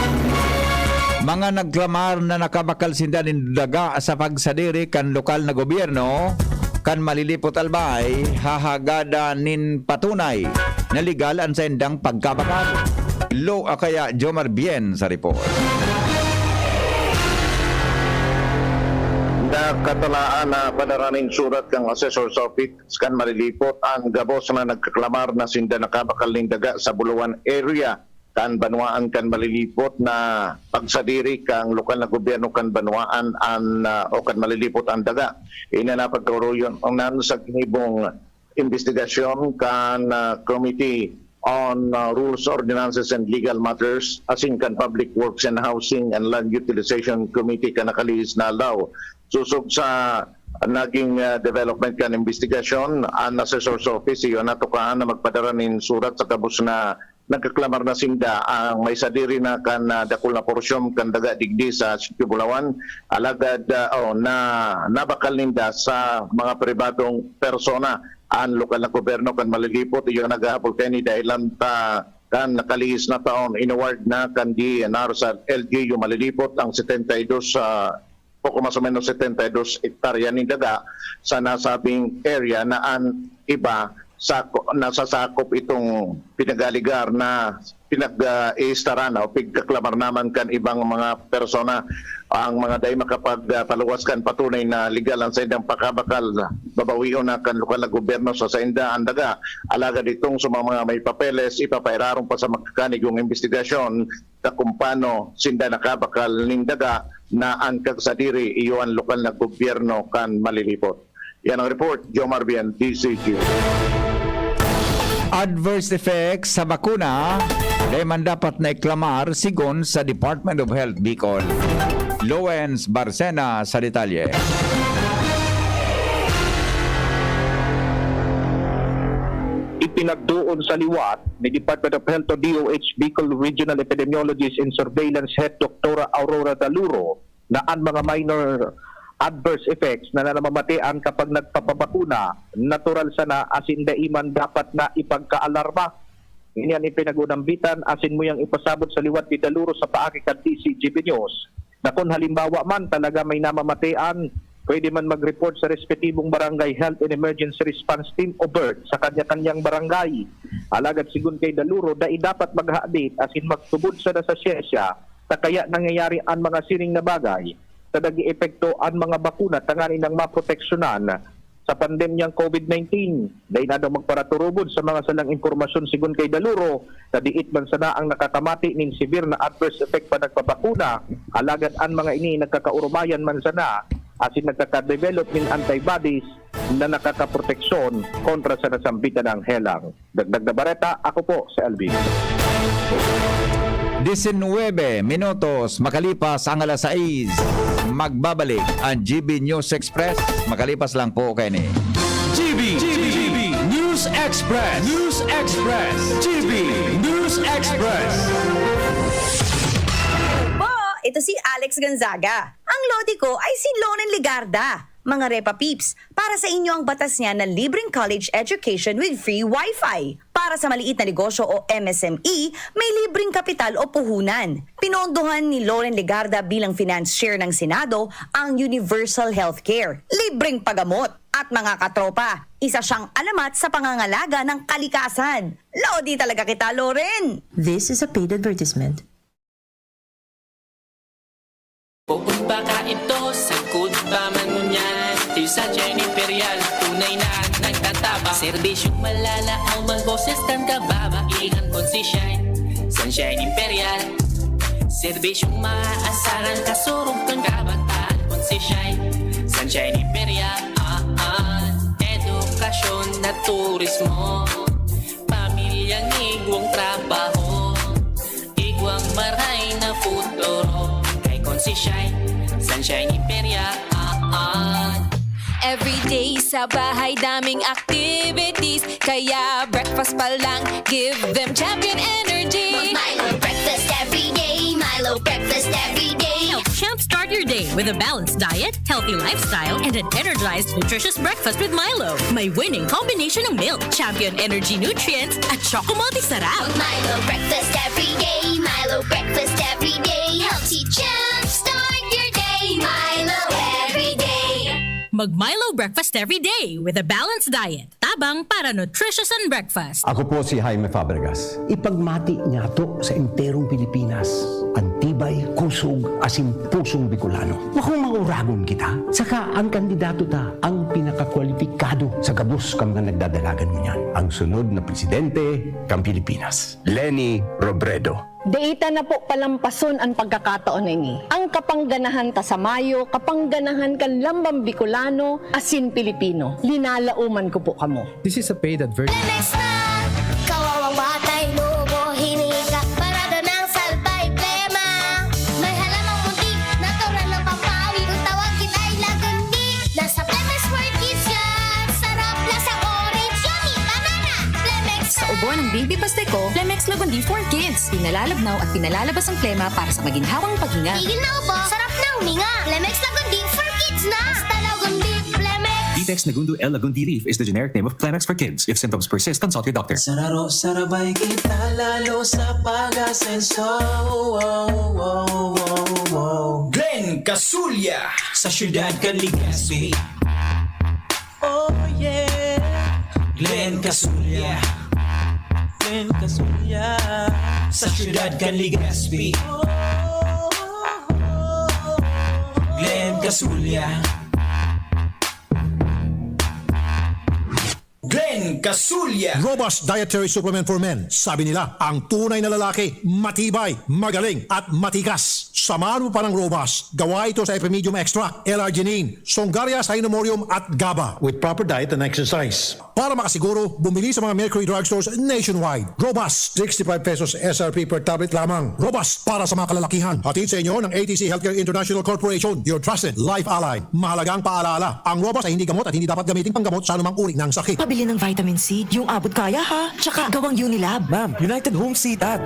Mga nagklamar na nakabakal sinda nin daga sa pagsadiri kan lokal na gobyerno kan malilipot albay hahagada nin patunay na legal ang sendang pagkabakal. Lo kaya Jomar Bien sa report. Katalaan na padaraning surat kang Assessor's Office kan malilipot ang gabos na nagkaklamar na sinda nakabakal ning daga sa Buluan area kan Banwaan kan malilipot na pagsadiri kang lokal na gobyerno kan Banwaan o kan malilipot ang daga. Ina na pagturuyon ang nanusag nibong investigasyon kan Committee on Rules, Ordinances and Legal Matters asin kan Public Works and Housing and Land Utilization Committee kan nakaliis na law. Susog sa naging development kan investigasyon ang Assessor's Office yun natukaan na magpadara nin surat sa kabus na nagkaklamar na sinda ang may sadiri na kan dakul na porsyon kan daga digdi sa Sitio Bulawan alagad na nabakal ninda sa mga pribadong persona ang lokal na gobyerno kan malilipot iyon nagahapol kani dahilan ta kan nakalihis na taon inaward na kan DNR sa LGU malilipot ang 72 poco mas o menos 72 hektarya ng daga sa nasabing area na ang iba nasasakop itong pinagaligar na pinag-iistaran o pigkaklamar naman kan ibang mga persona ang mga day makapagpaluwas kan patunay na legal ang sa indang pakabakal babawion na kan lokal na gobyerno sa inda andaga alaga ditong sa mga may papeles ipapairarong pa sa makakanig yung investigasyon ta kung paano sinda nakabakal nindaga na ang kagsadiri iyo ang lokal na gobyerno kan malilipot. Yan ang report, Jomar Bien, DCQ. Adverse effects sa bakuna ay man dapat na iklamar sigon sa Department of Health Bicol. Lowens Barcena sa detalye. Ipinagduon sa liwat ni Department of Health o DOH Bicol Regional Epidemiologist and Surveillance Head Dr. Aurora Daluro na ang mga minor adverse effects na namamatian kapag nagpapabakuna, natural sana asin daiman dapat na ipagkaalarma. Iniyan ipinagunambitan asin mo yung ipasabot sa liwat ni Daluro sa paaki kan DCGB News na kung halimbawa man talaga may namamatian, pwede man mag-report sa respetibong barangay Health and Emergency Response Team o BERT sa kanya-kanyang barangay. Alagad sigun kay Daluro, dapat mag-haadit asin magtubod sa sa siyensya na kaya nangyayari ang mga sining na bagay sa nag-iepekto ang mga bakuna tanganin ng maproteksyonan sa pandemyang COVID-19. Dahil na daw magparaturubod sa mga salang impormasyon sigun kay Daluro na diit man sana ang nakatamati ning severe na adverse effect pa nagpabakuna, alagad ang mga ini nagkakaurumayan man sana asin nagkaka-develop ng antibodies na nakakaproteksyon kontra sa nasambitan ng helang. Dagdag na bareta, ako po si Alvin. 19 minutos makalipas ang alas 6. Magbabalik ang GB News Express. Makalipas lang po kayo ni GB News Express. GB News Express. Po, ito si Alex Gonzaga. Ang lodi ko ay si Loren Ligarda. Mga Repa Peeps, para sa inyo ang batas niya na libreng college education with free wifi. Para sa maliit na negosyo o MSME, may libreng kapital o puhunan. Pinondohan ni Loren Ligarda bilang finance chair ng Senado ang Universal Healthcare, libreng paggamot. At mga katropa, isa siyang alamat sa pangangalaga ng kalikasan. Lodi talaga kita, Loren! This is a paid advertisement. Pupunta ka ito, sagkod pa man ngunyan. Tiyo sa China Imperial, tunay na nagtataba. Serbisyong malala ang magboses kan kababa. Ilan kon si Shine, Sunshine Imperial. Serbisyong maaasaran, kasurog kang kabataan kon si Shine, Sunshine Imperial. Edukasyon na turismo, pamilyang igwang trabaho, igwang maray na futuro. Sunshine Imperia. Every day sa bahay daming activities, kaya breakfast pa lang give them champion energy. Milo breakfast every day. Milo breakfast every day. Jumpstart your day with a balanced diet, healthy lifestyle, and an energized, nutritious breakfast with Milo. May winning combination ng milk, champion energy nutrients, at Choco Multi-Sarap. Milo breakfast every day. Milo breakfast every day. Helps you jumpstart your day. Milo every day. Mag-Milo breakfast every day with a balanced diet. Tabang para nutritious and breakfast. Ako po si Jaime Fabregas. Ipagmati niya to sa enterong Pilipinas. Antibay, kusog, asin pusong Bicolano. Wakong mauragon kita. Saka ang kandidato ta ang pinakakwalipikado sa gabos kang mga nagdadalagan mo niyan. Ang sunod na presidente kang Pilipinas. Leni Robredo. Deita na po palampason ang pagkakataon ini. Ang kapangganahan ta sa Mayo, kapangganahan kan lambang Bicolano, asin Pilipino. Linalauman ko po kamo. This is a paid advertisement. Lemex na! Kawawang batay, bubo, hinika. Parada ng salbay, plema. May halamang muntik, natural ng pampawi. Kung tawagin ay lagundi. Nasa Lemex Workies yan. Sarap, lasang orange, yummy, banana. Lemex na! Sa ubo ng baby pasteco, Flemex Lagundi for Kids. Pinalalabnaw at pinalalabas ang plema para sa maginhawang paghinga. Tigil na ubo, sarap na huminga. Lemex Lagundi for Kids na. Basta Lagundi, Lemex. Vitex Nagundo L. Lagundi Leaf is the generic name of Flemex for kids. If symptoms persist, consult your doctor. Sararo, sarabay kita lalo sa pag-asenso. Glenn Casulya Sa syudad Caligaspi. Oh yeah. Glenn Casulya. Glenn Casulla sa siyudad kan Legazpi. Glenn Casulla. Glenn Casulla. Robust Dietary Supplement for Men. Sabi nila, ang tunay na lalaki, matibay, magaling, at matigas. Samahan mo pa ng Robust. Gawa ito sa Epimedium Extract, L-arginine, Songaria Cynomorium at GABA with proper diet and exercise. Para makasiguro, bumili sa mga Mercury Drugstores nationwide. Robust, 65 pesos SRP per tablet lamang. Robust para sa mga kalalakihan. Hatid sa inyo ng ATC Healthcare International Corporation, your trusted life ally. Mahalagang paalala, ang Robust ay hindi gamot at hindi dapat gamitin panggamot sa anumang uri ng sakit. Pabili ng vitamin C, yung abot kaya ha. Tsaka gawang Unilab. Ma'am, United Home CTAT.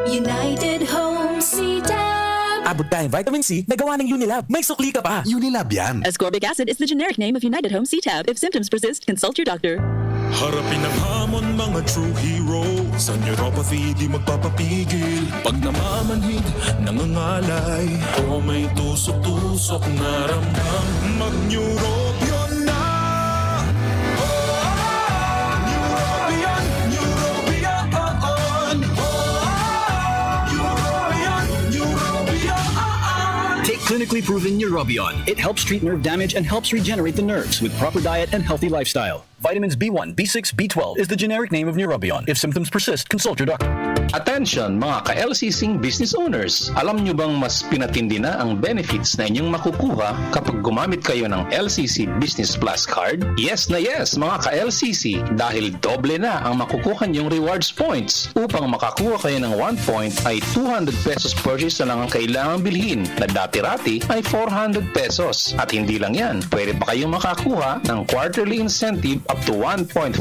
United Home CTAP. Abot kaya vitamin C na gawa ng Unilab. May sukli ka pa. Unilab yan. Ascorbic acid is the generic name of United Home CTAB. If symptoms persist, consult your doctor. Harapin ang hamon, mga true hero. Sa neuropathy, di magpapapigil. Pag namamanhid, nangangalay, o may tusok-tusok na ramdam, mag-neurobion na. Neurobion, neurobion, Take clinically proven Neurobion. It helps treat nerve damage and helps regenerate the nerves with proper diet and healthy lifestyle. Vitamins B1, B6, B12 is the generic name of Neurobion. If symptoms persist, consult your doctor. Attention mga ka-LCC business owners! Alam nyo bang mas pinatindi na ang benefits na inyong makukuha kapag gumamit kayo ng LCC Business Plus Card? Yes na yes mga ka-LCC dahil doble na ang makukuha nyong rewards points. Upang makakuha kayo ng 1 point ay 200 pesos purchase na lang ang kailangang bilhin na dati-rati ay 400 pesos. At hindi lang yan, pwede pa kayong makakuha ng quarterly incentive up to 1.5%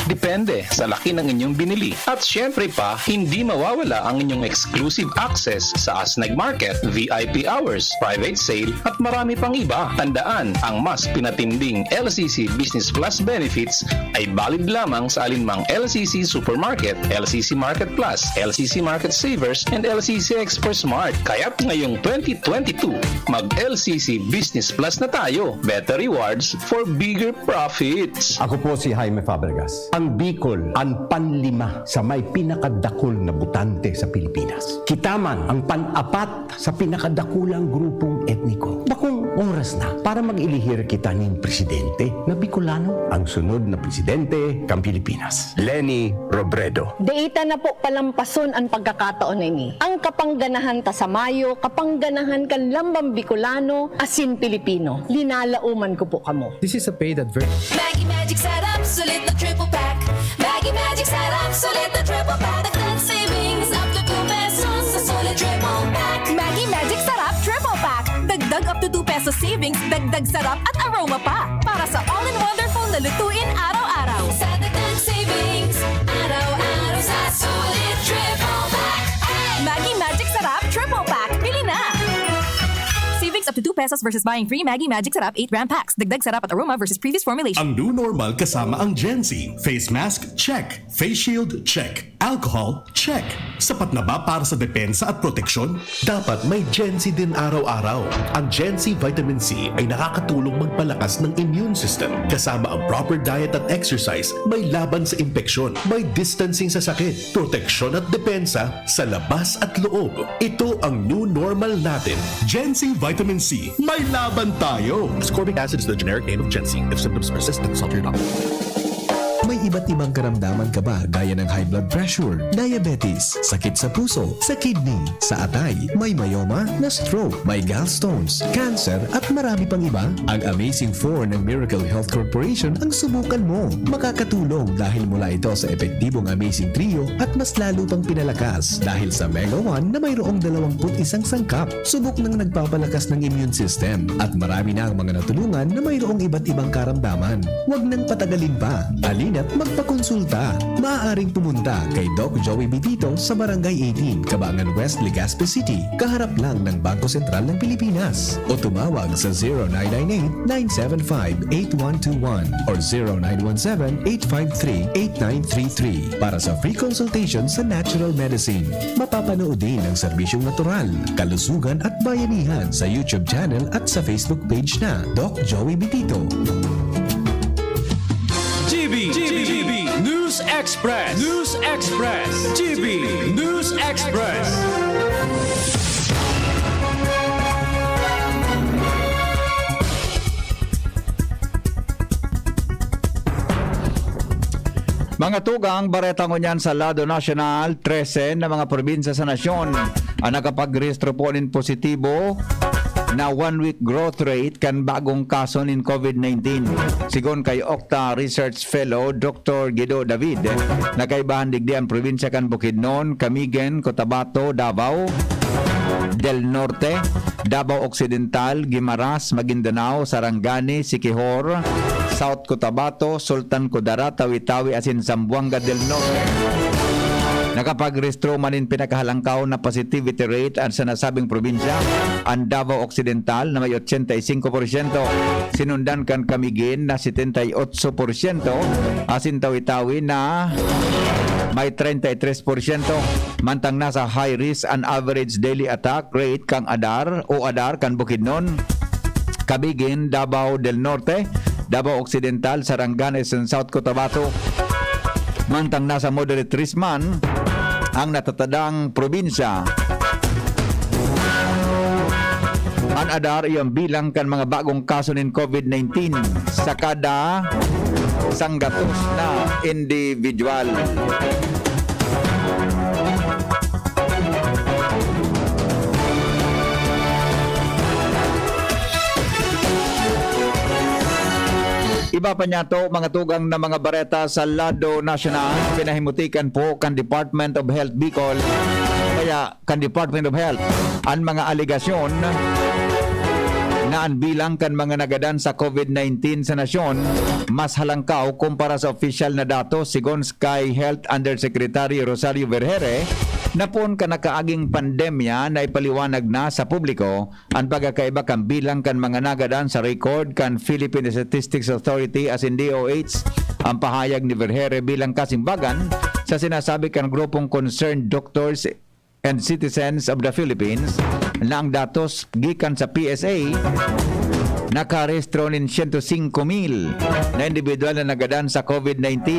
depende sa laki ng inyong binili. At syempre pa, hindi mawawala ang inyong exclusive access sa Asnag Market, VIP hours, private sale at marami pang iba. Tandaan, ang mas pinatinding LCC Business Plus benefits ay valid lamang sa alinmang LCC Supermarket, LCC Market Plus, LCC Market Savers, and LCC Expert Smart. Kaya't ngayong 2022, mag-LCC Business Plus na tayo. Better rewards for bigger profits. Ako po si Jaime Fabregas. Ang Bicol, ang panlima sa may pinakadakol na butante sa Pilipinas. Kitaman, ang pan-apat sa pinakadakulang grupong etniko. Bakong oras na para mag-ilihir kita ng presidente na Bicolano, ang sunod na presidente ng Pilipinas. Leni Robredo. Deita na po palampason ang pagkakataon na ini. Ang kapangganahan ta sa Mayo, kapangganahan kan lambang Bicolano, asin Pilipino. Linalauman ko po kamo. This is a paid advert. Maggie Magic Sarap, sulit na triple pack. Maggie Magic Sarap, sulit na triple pack. Dagdag savings up to 2 pesos sa sulit triple pack. Maggie Magic Sarap Triple Pack. Dagdag up to 2 pesos savings, dagdag sarap at aroma pa. Para sa all-in-wonderful na lutuin araw-araw. Sa dagdag savings, araw-araw sa sulit triple pack. Maggie Magic Sarap Triple Pack. Pili na! Savings up to 2 pesos versus buying free Maggie Magic Sarap 8-gram packs. Dagdag sarap at aroma versus previous formulation. Ang new normal kasama ang Gen-Z. Face mask, check. Face shield, check. Alcohol, check. Sapat na ba para sa depensa at proteksyon? Dapat may Gen-Z din araw-araw. Ang Gen-Z Vitamin C ay nakakatulong magpalakas ng immune system. Kasama ang proper diet at exercise, may laban sa impeksyon, may distancing sa sakit, proteksyon at depensa sa labas at loob. Ito ang new normal natin. Gen-Z Vitamin C. May laban tayo! Ascorbic acid is the generic name of Gen-Z. If symptoms persist, consult your doctor. May iba't ibang karamdaman ka ba gaya ng high blood pressure, diabetes, sakit sa puso, sa kidney, sa atay, may myoma, na stroke, may gallstones, cancer at marami pang iba? Ang Amazing 4 ng Miracle Health Corporation ang subukan mo. Makakatulong dahil mula ito sa epektibong Amazing Trio at mas lalo pang pinalakas dahil sa Mega 1 na mayroong 21 sangkap. Subok ng nagpapalakas ng immune system at marami na ang mga natulungan na mayroong iba't ibang karamdaman. Huwag nang patagalin pa. At magpakonsulta. Maaaring pumunta kay Doc Joey Bitito sa Barangay 18, Cabangan West, Legazpi City, kaharap lang ng Bangko Sentral ng Pilipinas. O tumawag sa 0998-975-8121 or 0917-853-8933 para sa free consultation sa natural medicine. Mapapanood din ang serbisyong natural, kalusugan at bayanihan sa YouTube channel at sa Facebook page na Doc Joey Bitito. GB News Express. News Express. GB News Express. Mga tugang, baretang unyan sa Lado National, 13 na mga probinsya sa nasyon ang nakapag-rehistro po ng positibo na one-week growth rate kan bagong kaso ng COVID-19. Sigon kay Okta Research Fellow Dr. Guido David, nakaibahan digdi ang probinsya kan Bukidnon, Camigen, Cotabato, Davao del Norte, Davao Occidental, Guimaras, Maguindanao, Sarangani, Siquijor, South Cotabato, Sultan Kudarat, Tawi-Tawi, asin Zamboanga del Norte. Nakapag-rehistro manin pinakahalangkaw na positivity rate ang sa nasabing probinsya, ang Davao Occidental na may 85%, sinundan kan Camiguin na 78%, asin Tawi-Tawi na may 33%, mantang nasa high risk and average daily attack rate kang Adar kan Bukidnon, Camiguin, Davao del Norte, Davao Occidental, Sarangani, and South Cotabato. Mantang nasa moderate risk man ang natatadang probinsya. Ang Adar iyang bilang kan mga bagong kaso ng COVID-19 sa kada sanggatos na individual. Iba pa niya to, mga tugang na mga bareta sa Lado National, pinahimutikan po kan Department of Health Bicol, kaya kan Department of Health, ang mga aligasyon na ang bilang kan mga nagadan sa COVID-19 sa nasyon, mas halangkaw kumpara sa official na datos, sigon kay Health Undersecretary Rosario Vergere, na pon ka nakaaging pandemya na ipaliwanag na sa publiko ang pagkakaiba kan bilang kan mga nagadan sa record kan Philippine Statistics Authority as in DOH. Ang pahayag ni Vergere bilang kasimbagan sa sinasabi kan grupong Concerned Doctors and Citizens of the Philippines na ang datos gikan sa PSA nakarehistro ng 105,000 na individual na nagadan sa COVID-19.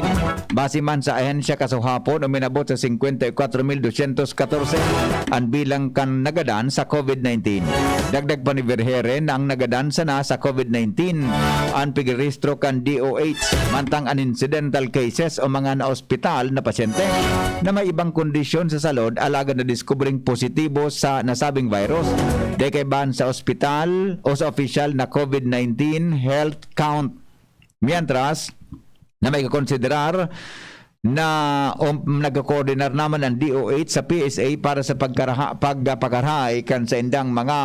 Base man sa ahensya kasuhapon, uminabot sa 54,214 ang bilang kan nagadan sa COVID-19. Dagdag pa ni Vergere na ang nagadan sana sa COVID-19 ang pigirehistro kan DOH, mantang an incidental cases o mga na-ospital na pasyente na may ibang kondisyon sa salod alaga na diskubring positibo sa nasabing virus. Dekay ban sa ospital o sa official na COVID-19 health count. Mientras na may kakonsiderar na nagko-coordinar naman ang DOH sa PSA para sa pagpakarahay kan sa indang mga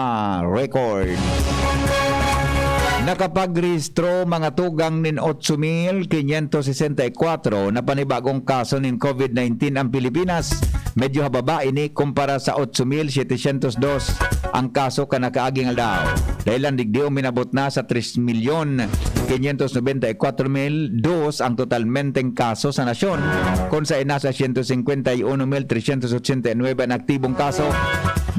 record. Nakapag-rehistro mga tugang nin 8,564 na panibagong kaso nin COVID-19 ang Pilipinas. Medyo hababa ini kumpara sa 8,702 ang kaso kanakaaging aldaw. Dahilan digdi uminabot na sa 3,594,002 ang totalmenteng kaso sa nasyon, kung sa nasa 151,389 ang aktibong kaso.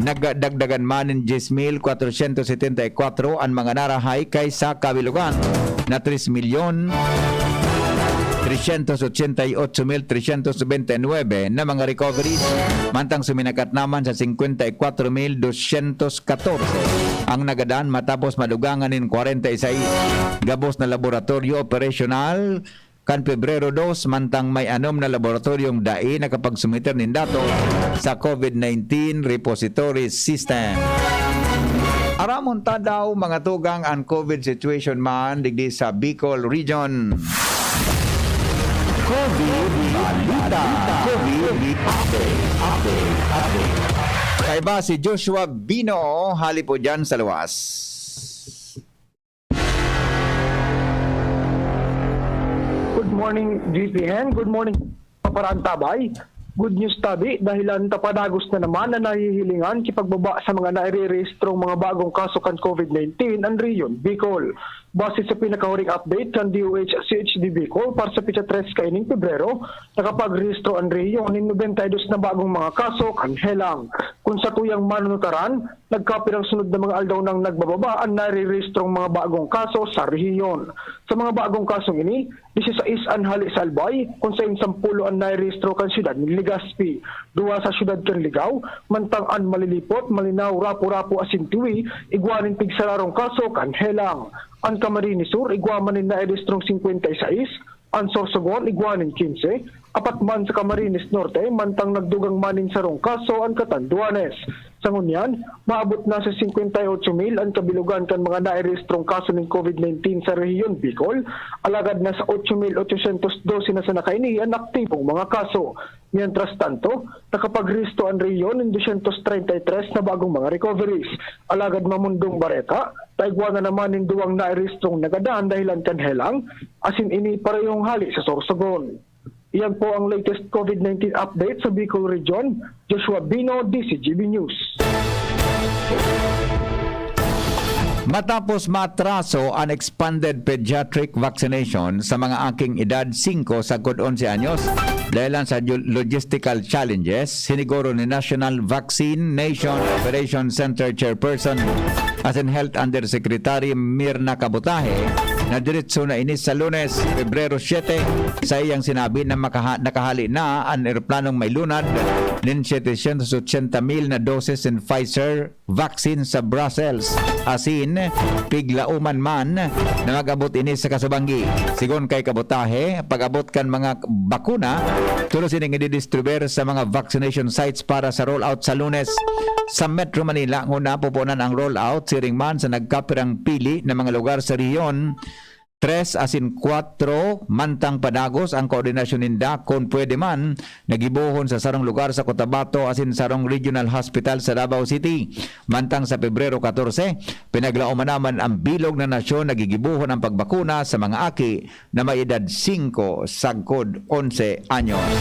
Nagdagdagan man ng 10,474 ang mga narahay kaysa kabilugan na 3,388,329 na mga recoveries, mantang suminakat naman sa 54,214 ang nagadan matapos madugangan ng 46 gabos na laboratorio operational kan Pebrero 2, mantang may 6 na laboratoryong dai nakapagsumiter ng dato sa COVID-19 repository system. Aramon ta daw mga tugang ang COVID situation man digdi sa Bicol region. COVID Balita. COVID Update. Kaya ba si Joshua Bino, hali po dyan sa luwas. Good morning, GPN. Good morning, Paparaan Tabay. Good news tabi, dahilan tapadagos na naman na nahihilingan kipagbaba sa mga naire-rehistrong mga bagong kaso kan COVID-19 ang Riyon, Bicol. Base sa pinakahuring update kan DOH CHD Bicol para sa pitsa 3 kaining Pebrero, nakapag-rehistro ang Riyon ng 92 na bagong mga kaso kan helang. Kung sa tuyang manunutaran, nagkapirang sunod na mga aldaw ng nagbababa ang nare-registrong mga bagong kaso sa rehiyon. Sa mga bagong kasong ini, 16 ang hali sa Albay, kung sa 10 ang nare-registro kan siyudad ng Legazpi, 2 sa siyudad kan Ligao, mantang an Malilipot, Malinaw, Rapu-Rapu, Asintiwi, igwanin pigsararong kaso kan Helang. Ang Camarines Sur, igwamanin na registrong 56, ang Sorsogon, igwanin 15, apat man sa Camarines Norte, mantang nagdugang manin sarong kaso ang Catanduanes. Sa ngunyan, maabot na sa 58,000 ang kabilugan kan mga nairehistrong kaso ng COVID-19 sa rehiyon Bicol, alagad na sa 8,812 na sa nakaini ang aktibong mga kaso. Mientras tanto, nakapagrehisto ang rehiyon ng 233 na bagong mga recoveries. Alagad mamundong Bareta, taigwa na naman ng duwang nairehistrong nagadaan dahilan kan Helang, asin ini parehong hali sa Sorsogon. Iyan po ang latest COVID-19 update sa Bicol Region. Joshua Bino, DCGB News. Matapos matraso ang expanded pediatric vaccination sa mga aking edad 5 sa 11 anyos, dahil sa logistical challenges, siniguro ni National Vaccine Nation Operation Center Chairperson as in Health Undersecretary Mirna Kabutahe na diretso na inis sa Lunes, Pebrero 7, sa iyang sinabi na nakahali na ang eroplanong may lunad ng 780,000 na doses in Pfizer vaccine sa Brussels. Asin, piglauman man na mag-abot inis sa Kasubanggi. Sigon kay Kabutahe, pag-abot kan mga bakuna, tulos sining i-distribuer sa mga vaccination sites para sa rollout sa Lunes. Sa Metro Manila, nguna pupunan ang rollout siring man sa nagkapirang pili na mga lugar sa riyon. 3 asin 4 mantang padagos ang koordinasyon ninda kung pwede man nagibuhon sa sarong lugar sa Cotabato asin sarong regional hospital sa Davao City. Mantang sa Pebrero 14, pinaglauman naman ang bilog na nasyon nagigibuhon ang pagbakuna sa mga aki na may edad 5 sagkod 11 anyos.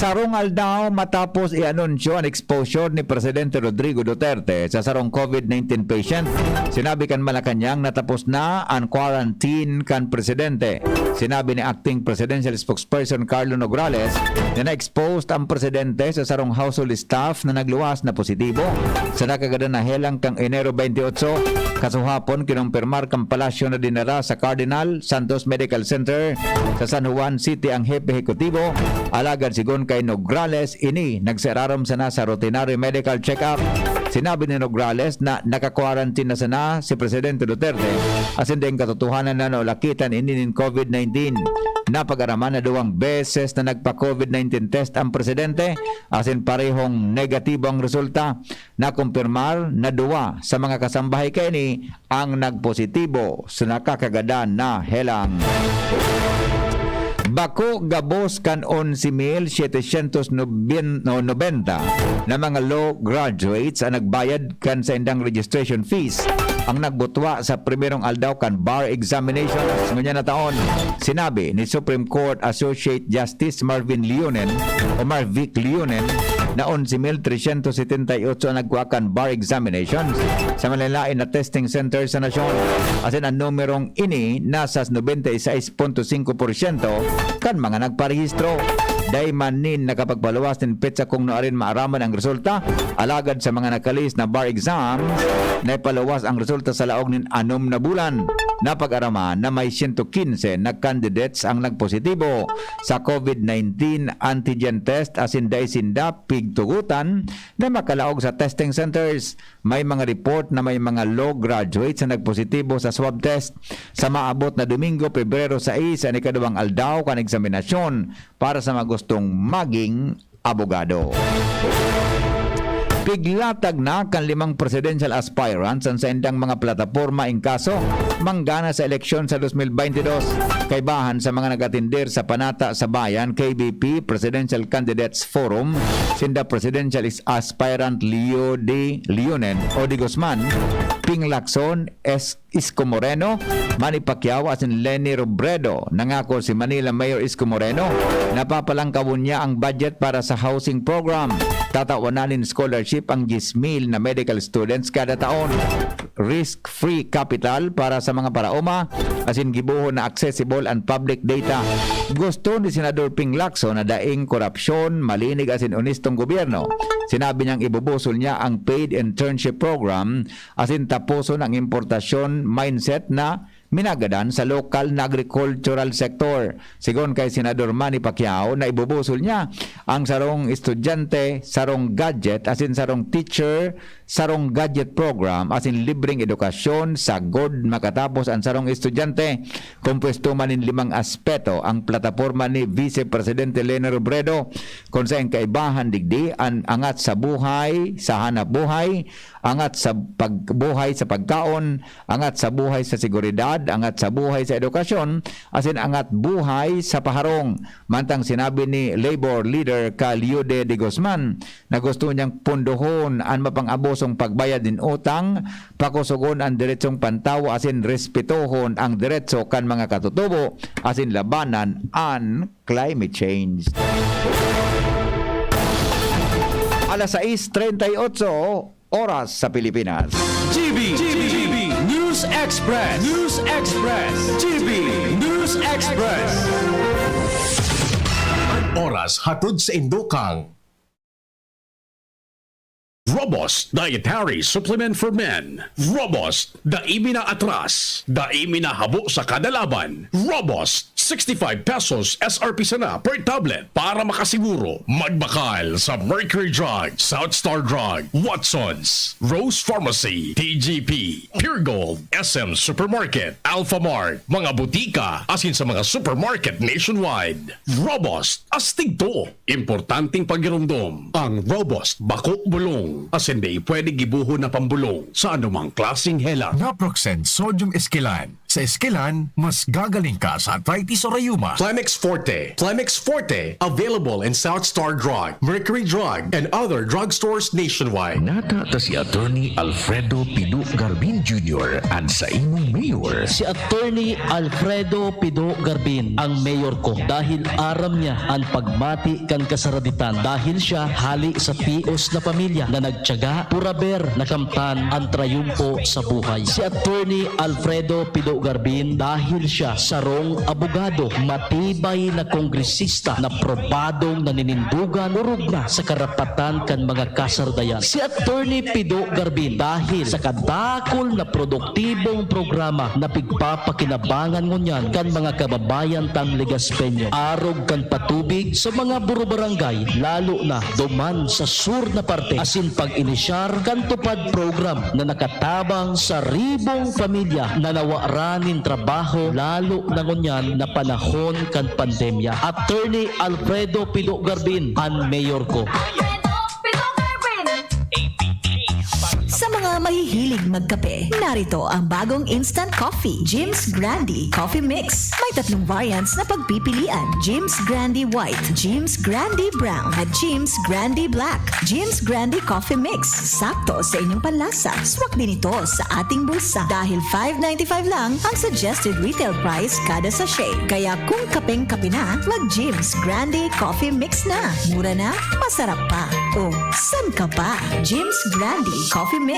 Sarong aldaw matapos i-anunsyo ang exposure ni Presidente Rodrigo Duterte sa sarong COVID-19 patient. Sinabi kan Malacanang natapos na ang quarantine kan Presidente. Sinabi ni Acting Presidential Spokesperson Carlo Nograles na na-exposed ang Presidente sa sarong household staff na nagluwas na positibo. Sa nakagada na helang kang Enero 28, kasuhapon kinumpirmar kang palasyo na dinara sa Cardinal Santos Medical Center sa San Juan City ang hepe hekutibo. Alagad sigon kay Nograles, ini nagsararom sana sa routinary medical check-up. Sinabi ni Nograles na naka-quarantine na sana si Presidente Duterte asin din katotohanan na nolakitan ini ng COVID-19. Napag-araman na 2 beses na nagpa-COVID-19 test ang Presidente asin parehong negatibo ang resulta. Nakumpirmar na 2 sa mga kasambahay kini ang nagpositibo sa nakakagada na helang. Bako gabos kan 11,790 na mga law graduates ang nagbayad kan sa indang registration fees ang nagbutwa sa primerong aldaw kan bar examination ngunyan na taon. Sinabi ni Supreme Court Associate Justice Marvic Leonen na 11,378 ang nagkuha kan bar examinations sa malalain na testing center sa nasyon. Asin ang numerong ini nasa 96.5% kan mga nagparehistro. Day manin nakapagpaluwas ng petsa kung noorin maaraman ang resulta. Alagad sa mga nakalis na bar exam, naipaluwas ang resulta sa laog ng 6 na bulan. Napag-araman na may 115 na candidates ang nagpositibo sa COVID-19 antigen test asin daisinda pigtugutan na makalaog sa testing centers. May mga report na may mga law graduates na nagpositibo sa swab test sa maabot na Domingo, Pebrero 6 sa ikadawang aldaw kan eksaminasyon para sa mga gustong maging abogado. Piglatag na kan 5 presidential aspirants sa indang mga plataporma in kaso manggana sa eleksyon sa 2022. Kaibahan sa mga nagatindir sa Panata sa Bayan KBP Presidential Candidates Forum, sinda presidential aspirant Leo de Leonen o de Guzman, Ping Lacson, Isko Moreno, Manny Pacquiao at Lenny Robredo. Nangako si Manila Mayor Isko Moreno napapalangkawon niya ang budget para sa housing program. Tatawanan scholarship ang 10,000 na medical students kada taon. Risk-free capital para sa mga paraoma asin gibuhon na accessible and public data. Gusto ni Senador Ping Lacson na daing korupsyon, malinig asin honestong gobyerno Sinabi niyang ibubusol niya ang paid internship program asin tapuson ang importasyon mindset na minagadan sa local na agricultural sector. Sigon kay Senador Manny Pacquiao na ibubusol niya ang sarong estudyante, sarong gadget, asin sarong teacher, sarong gadget program, asin libreng edukasyon sa god makatapos ang sarong estudyante. Kompuesto man in 5 aspeto ang plataporma ni Vice Presidente Lena Robredo kung saan kaibahan digdi ang angat sa buhay, sa hanap buhay, angat sa pagbuhay sa pagkaon, angat sa buhay sa seguridad, angat sa buhay sa edukasyon, asin angat buhay sa paharong. Mantang sinabi ni Labor Leader Caliude de Guzman na gusto niyang punduhon ang mapang-abosong pagbayad din utang, pakusugon ang diretsong pantawa, asin respetuhon ang diretso kan mga katutubo, asin labanan ang climate change. Alas 6:38 oras sa Pilipinas. GB News Express. News Express. GB News Express. Oras hatod sa Indokang. Robust Dietary Supplement for Men. Robust, daimi na atras, daimi na habo sa kada laban. Robust, 65 pesos SRP sana per tablet para makasiguro. Magbakal sa Mercury Drug, South Star Drug, Watsons, Rose Pharmacy, TGP, Pure Gold, SM Supermarket, Alpha Mart, mga butika, asin sa mga supermarket nationwide. Robust, astig to. Importanteng pagirumdom. Ang Robust, bako bulong. Asin di pwede gibuho na pambulong sa anumang klaseng hela. Naproxen Sodium Esquilan. Sa Esquilan, mas gagaling ka sa arthritis o rayuma. Plemex Forte. Plemex Forte, available in South Star Drug, Mercury Drug, and other drugstores nationwide. Nata ta si Attorney Alfredo Pido Garbin Jr. and sa imong mayor. Si Attorney Alfredo Pido Garbin, ang mayor ko, dahil aram niya ang pagmati kan kasaraditan, dahil siya hali sa pios na pamilya na nagtiyaga, puraber, nakamtan ang trayumpo sa buhay. Si Attorney Alfredo Pido Garbin, dahil siya sarong abogado, matibay na kongresista na probadong naninindugan urog na sa karapatan kan mga kasardayan. Si Attorney Pido Garbin, dahil sa kadakol na produktibong programa na pigpapakinabangan ngunyan kan mga kababayan tang Legaspeño, arog kan patubig sa mga buro-barangay, lalo na duman sa sur na parte, asin pag-inisyar kan tupad program na nakatabang sa ribong pamilya na nawaranin trabaho, lalo na ngunyan na panahon kan pandemya. Attorney Alfredo Pido Garbin, ang mayor ko. Sa mga mahihilig magkape, narito ang bagong instant coffee, Jim's Grande Coffee Mix. May 3 variants na pagpipilian: Jim's Grande White, Jim's Grande Brown, at Jim's Grande Black. Jim's Grande Coffee Mix, sakto sa inyong panlasa. Swak din ito sa ating bulsa dahil $5.95 lang ang suggested retail price kada sachet. Kaya kung kapeng-kape na, wag Jim's Grande Coffee Mix na. Mura na, masarap pa. O, san ka pa? Jim's Grande Coffee Mix.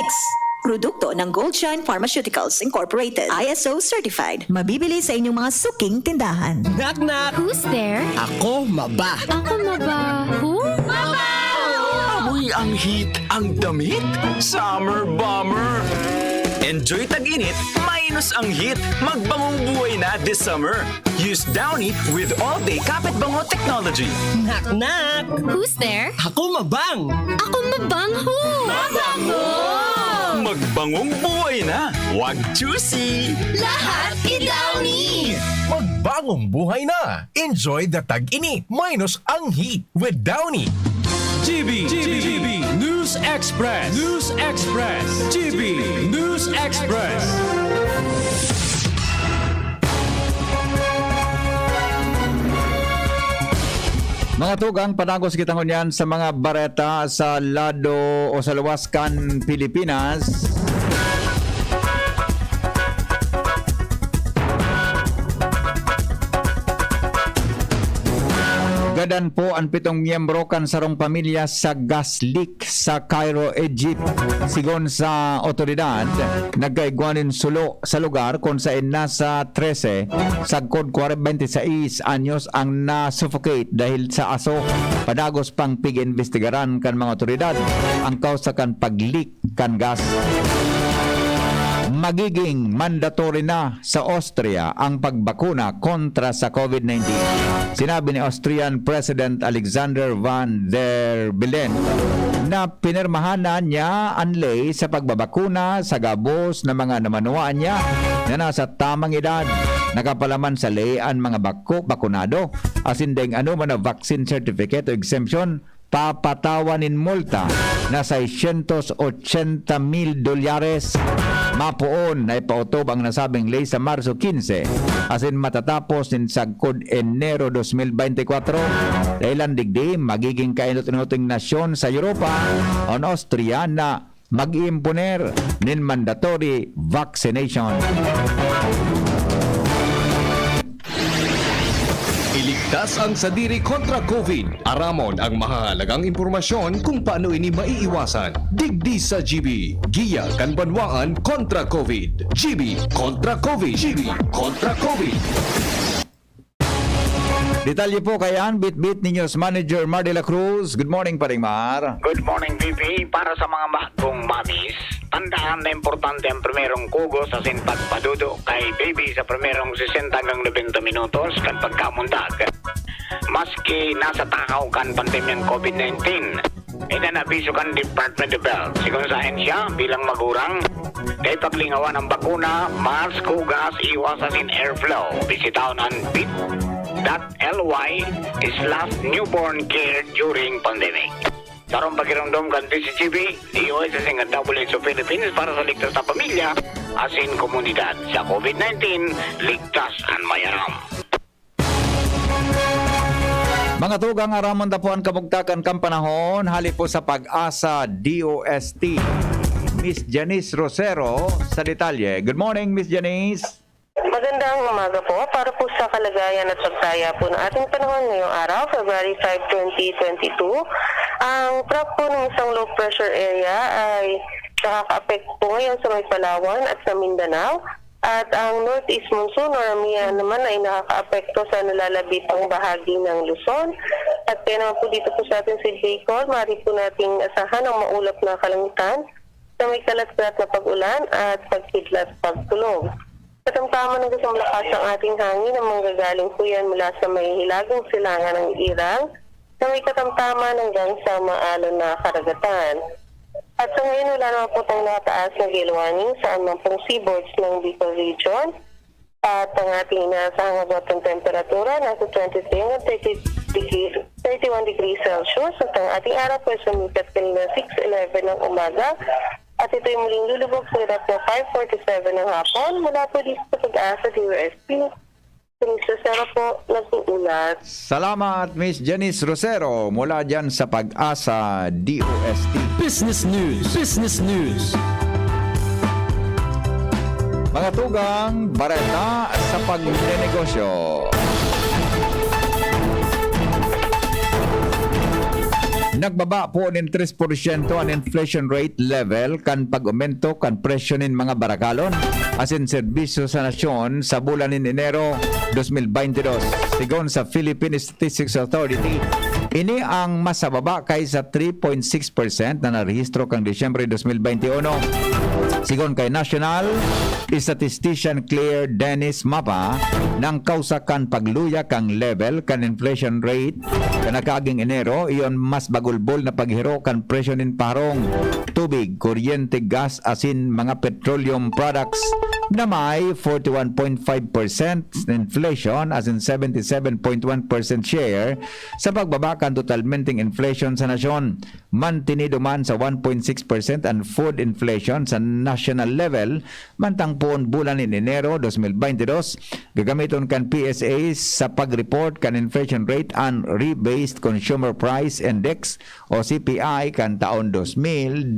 Produkto ng Goldshine Pharmaceuticals Incorporated. ISO certified. Mabibili sa inyong mga suking tindahan. Knock knock! Who's there? Ako maba. Ako maba. Who? Maba! Amoy ang heat, ang damit. Summer bomber. Enjoy tag-init, minus ang heat. Magbangong buhay na this summer. Use Downy with all-day kapit bango technology. Knock knock! Who's there? Ako mabang. Ako mabang. Who? Mabango! Magbangong buhay na. Wag juicy. Lahat i-Downy! Magbangong buhay na. Enjoy the tag-init minus ang heat with Downy. GB News Express. News Express. GB News Express. Mga tugang, panagos kita ngunyan sa mga bareta sa lado o sa luwaskan Pilipinas. Sugadan po ang 7 miyembro kan sarong pamilya sa gas leak sa Cairo, Egypt. Sigon sa otoridad, nagkaigwanin sulo sa lugar kung saan nasa 13 sagkod 26 anyos ang na-suffocate dahil sa aso. Padagos pang pig-investigaran kan mga otoridad ang kausa kan pag-leak kan gas. Magiging mandatory na sa Austria ang pagbakuna kontra sa COVID-19. Sinabi ni Austrian President Alexander Van der Bellen na pinirmahan na niya ang ley sa pagbabakuna sa gabos na mga namanuan niya na nasa tamang edad. Nakapalaman sa ley ang mga bakunado asin ding ano man na vaccine certificate o exemption, papatawanin multa na $680,000. Mapuon na ipautob ang nasabing ley sa Marso 15 asin matatapos nin sagkod Enero 2024. Dahilan digdi magiging kainot-inuting nasyon sa Europa ang Austria na mag-iimponer nin mandatory vaccination. Iligtas ang sadiri kontra COVID. Aramon ang mahalagang impormasyon kung paano ini maiiwasan. Digdi sa GB. Giya kan banwaan kontra COVID. GB kontra COVID. GB kontra COVID. Detalye po kayan, Bit-Bit ni News Manager Mar de la Cruz. Good morning, Paring Mar. Good morning, VP. Para sa mga bagong mamis, tandaan na importante ang primerong kugos asin pagpadudo kay baby sa primerong 60 hanggang 90 minutos kan pagkamundag. Maski nasa takaw kan pandemyang COVID-19, inanabiso kan Department of Health. Sigun sa siya bilang magurang, kay paglingawan ang bakuna, mask, hugas, iwas asin airflow. Bisitaon ang bit.ly/newborn care during pandemic. Sarong pakiramdam kan PCGB, DOS asin ang WHO Philippines para sa ligtas na pamilya, asin komunidad. Sa COVID-19, ligtas ang mayaram. Mga tugang aramon tapuan kabugtakan kang panahon, hali po sa Pag-asa DOST. Miss Janice Rosero sa detalye. Good morning, Miss Janice. Magandang umaga po para po sa kalagayan at pagtaya po ng ating panahon ngayong araw, February 5, 2022. Ang track po ng isang low pressure area ay nakaka-apekto po ngayon sa may Palawan at sa Mindanao. At ang northeast monsoon or Amihan naman ay nakaka-apekto sa nalalabitang bahagi ng Luzon. At kaya naman po dito po sa ating si Bicol, maaari po nating asahan ang maulap na kalangitan sa may kalat-kalat na pag-ulan at pagkidlat pagkulog. Katamtaman ng isang lakas ang ating hangin na manggagaling po yan mula sa may hilagang silangan ng Irang na may katamtaman hanggang sa maalon na karagatan. At sa ngayon, wala naman po tayong nakataas na gale warning sa anumang pong seaboards ng Bicol Region. At ang ating inaasahang abatang temperatura nasa 23 hanggang 31 degrees Celsius. At ang ating araw po ay sumikat kanina 6:11 ng umaga. At ito ay muling lulubog sa oras na 5:47 ng hapon. Mula po dito sa Pag-asa DOST. Rosero po nag-uulat. Salamat, Miss Janice Rosero, mula dyan sa Pag-asa DOST. Business News. Business News. Mga tugang, bareta sa pagnenegosyo. Nagbaba po ng 3% ang inflation rate level kan pag-aumento kan presyo ng mga barakalon asin serbisyo sa nasyon sa bulan ng Enero 2022. Sigon sa Philippine Statistics Authority, ini ang mas baba kaysa 3.6% na narehistro kang Disyembre 2021. Sigon kay National Statistician Claire Dennis Mapa, nang kausakan pagluya kang level kan inflation rate kanakaging Enero, iyon mas bagulbol na paghiro kan presyo nin parong, tubig, kuryente, gas, asin mga petroleum products na may 41.5% inflation as in 77.1% share sa pagbaba kan total minting inflation sa nasyon. Mantinido man sa 1.6% ang food inflation sa national level mantang poon bulan ni Enero 2022. Gagamiton kan PSA sa pag-report kan inflation rate and rebased consumer price index o CPI kan taon 2018.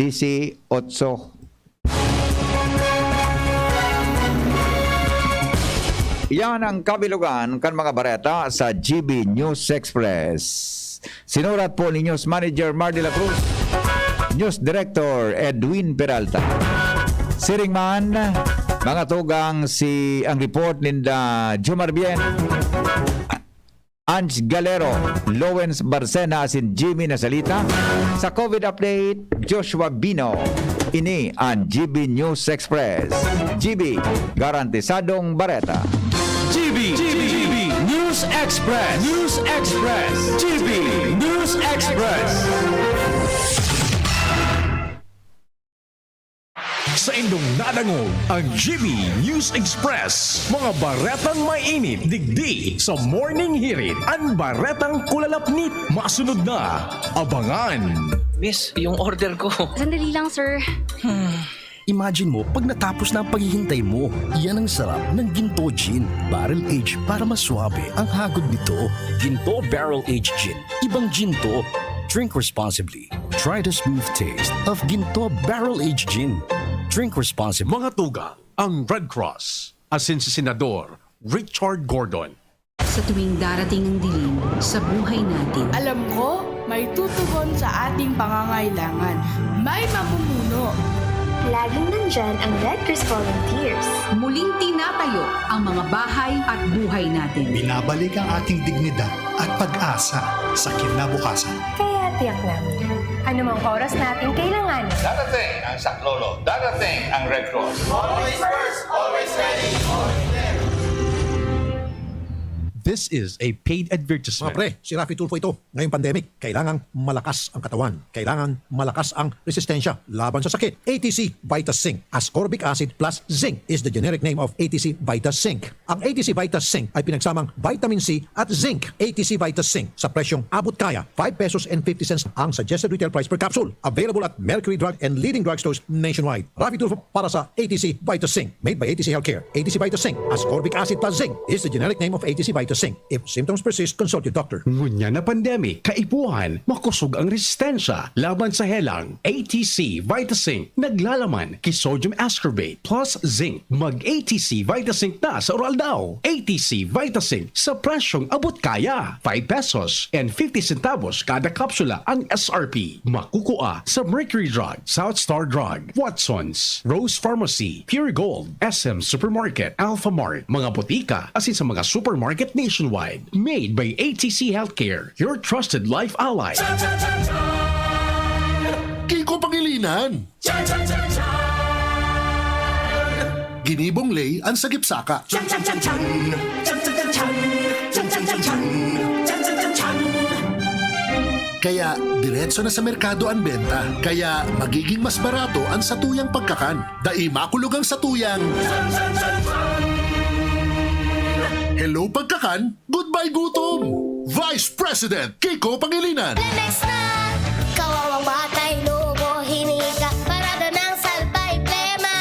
Yan ang kabilugan kan mga bareta sa GB News Express. Sinurat po ni News Manager Mar de la Cruz, News Director Edwin Peralta. Siringman, mga tugang ang report ninda Jomar Bien, Ange Galero, Lowens Barcena asin Jimmy Nasalita. Sa COVID update, Joshua Bino. Ini ang GB News Express. GB, garantisadong bareta. GB News Express. News Express. GB News Express. Sa indong nadangog ang GB News Express. Mga baretang mainit, digdi sa morning hirit. Ang baretang kulalapnit, masunod na. Abangan. Miss, yung order ko. Sandali lang, sir. Imagine mo, pag natapos na ang paghihintay mo, yan ang sarap ng Ginto Gin. Barrel Aged para mas swabe ang hagod nito. Ginto Barrel Aged Gin. Ibang gin to. Drink responsibly. Try the smooth taste of Ginto Barrel Aged Gin. Drink responsibly. Mga tuga, ang Red Cross. Asin si Senador Richard Gordon. Sa tuwing darating ang dilim sa buhay natin, alam ko, may tutugon sa ating pangangailangan. May mamumuno. Laging nandyan ang Red Cross Volunteers. muling tinatayo ang mga bahay at buhay natin. Binabalik ang ating dignidad at pag-asa sa kinabukasan. Kaya tiyak namin, anumang oras natin kailangan. Darating ang Saklolo, darating ang Red Cross. Always first, always ready, always there. This is a paid advertisement. Mga pre, si Rafi Tulfo ito. Ngayong pandemic, kailangang malakas ang katawan. Kailangan malakas ang resistensya laban sa sakit. ATC Vitas Zinc. Ascorbic acid plus zinc is the generic name of ATC Vitas Zinc. Ang ATC Vitas Zinc ay pinagsamang vitamin C at zinc. ATC Vitas Zinc sa presyong abot kaya. 5 pesos and 50 cents ang suggested retail price per capsule. Available at Mercury Drug and leading drugstores nationwide. Rafi Tulfo para sa ATC Vitas Zinc. Made by ATC Healthcare. ATC Vitas Zinc. Ascorbic acid plus zinc is the generic name of ATC Vitas Zinc. If symptoms persist, consult your doctor. Ngunya na pandemic, kaipuhan, makusog ang resistensya laban sa helang. ATC Vitazinc naglalaman kay sodium ascorbate plus zinc. Mag-ATC Vitazinc na sa oral daw. ATC Vitazinc sa presyong abot kaya. 5 pesos and 50 centavos kada kapsula ang SRP. Makukuha sa Mercury Drug, South Star Drug, Watson's, Rose Pharmacy, Pure Gold, SM Supermarket, Alpha Mart, mga botika, asin sa mga supermarket nationwide. Made by ATC Healthcare, your trusted life ally. Kiko Pangilinan. Ginibong Lay ang sagip-saka. Kaya diretso na sa merkado ang benta. Kaya magiging mas barato ang satuyang pagkakan. Dai makulog ang satuyang. Hello pagkakan, goodbye gutom. Vice President Kiko Pangilinan. Lemex na, kawawang batay, lobo, hinika, parada ng salbay, plema.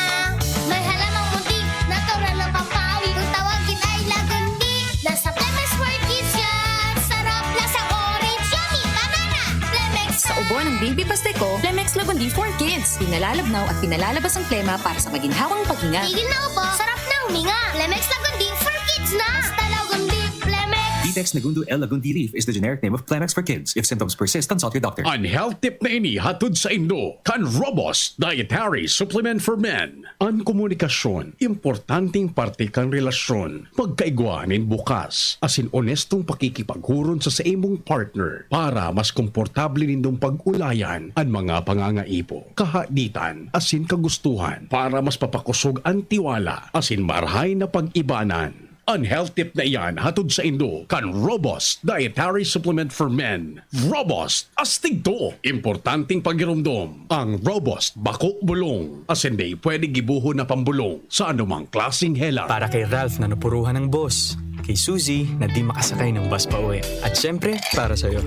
May halamang muntik, natural ng pampawi, kung tawagin ay lagundi. Nasa Lemex for Kids yan, sarap lasang orange, yummy, banana. Lemex Sa ubo ng baby pasteco, Lemex Lagundi for Kids. Pinalalabnaw at pinalalabas ang plema para sa maginhawang paghinga. Tigil na upo, sarap na huminga. Lemex Lagundi for Kids na. Basta Lagundi, Lemex. Vitex Nagundo L. Lagundi Reef is the generic name of Climax for kids. If symptoms persist, consult your doctor. Ang health tip na ini hatod sa Indo, kan Robust Dietary Supplement for Men. Ang komunikasyon, importanteng parte kang relasyon. Pagkaigwanin bukas, asin honestong pakikipaghuron sa imong partner para mas komportable nindong pag-ulayan ang mga pangangaipo, kahaditan, asin kagustuhan para mas papakusog ang tiwala, asin marhay na pag-ibanan. Ang health tip na iyan hatod sa Indo kan Robust Dietary Supplement for Men. Robust, astig to. Importanteng pagirumdom. Ang Robust Bako Bulong. Asin di pwede gibuho na pambulong sa anumang klaseng helang. Para kay Ralph na napuruhan ng boss. Kay Suzy na di makasakay ng bus pa uwi. At syempre, para sa'yo.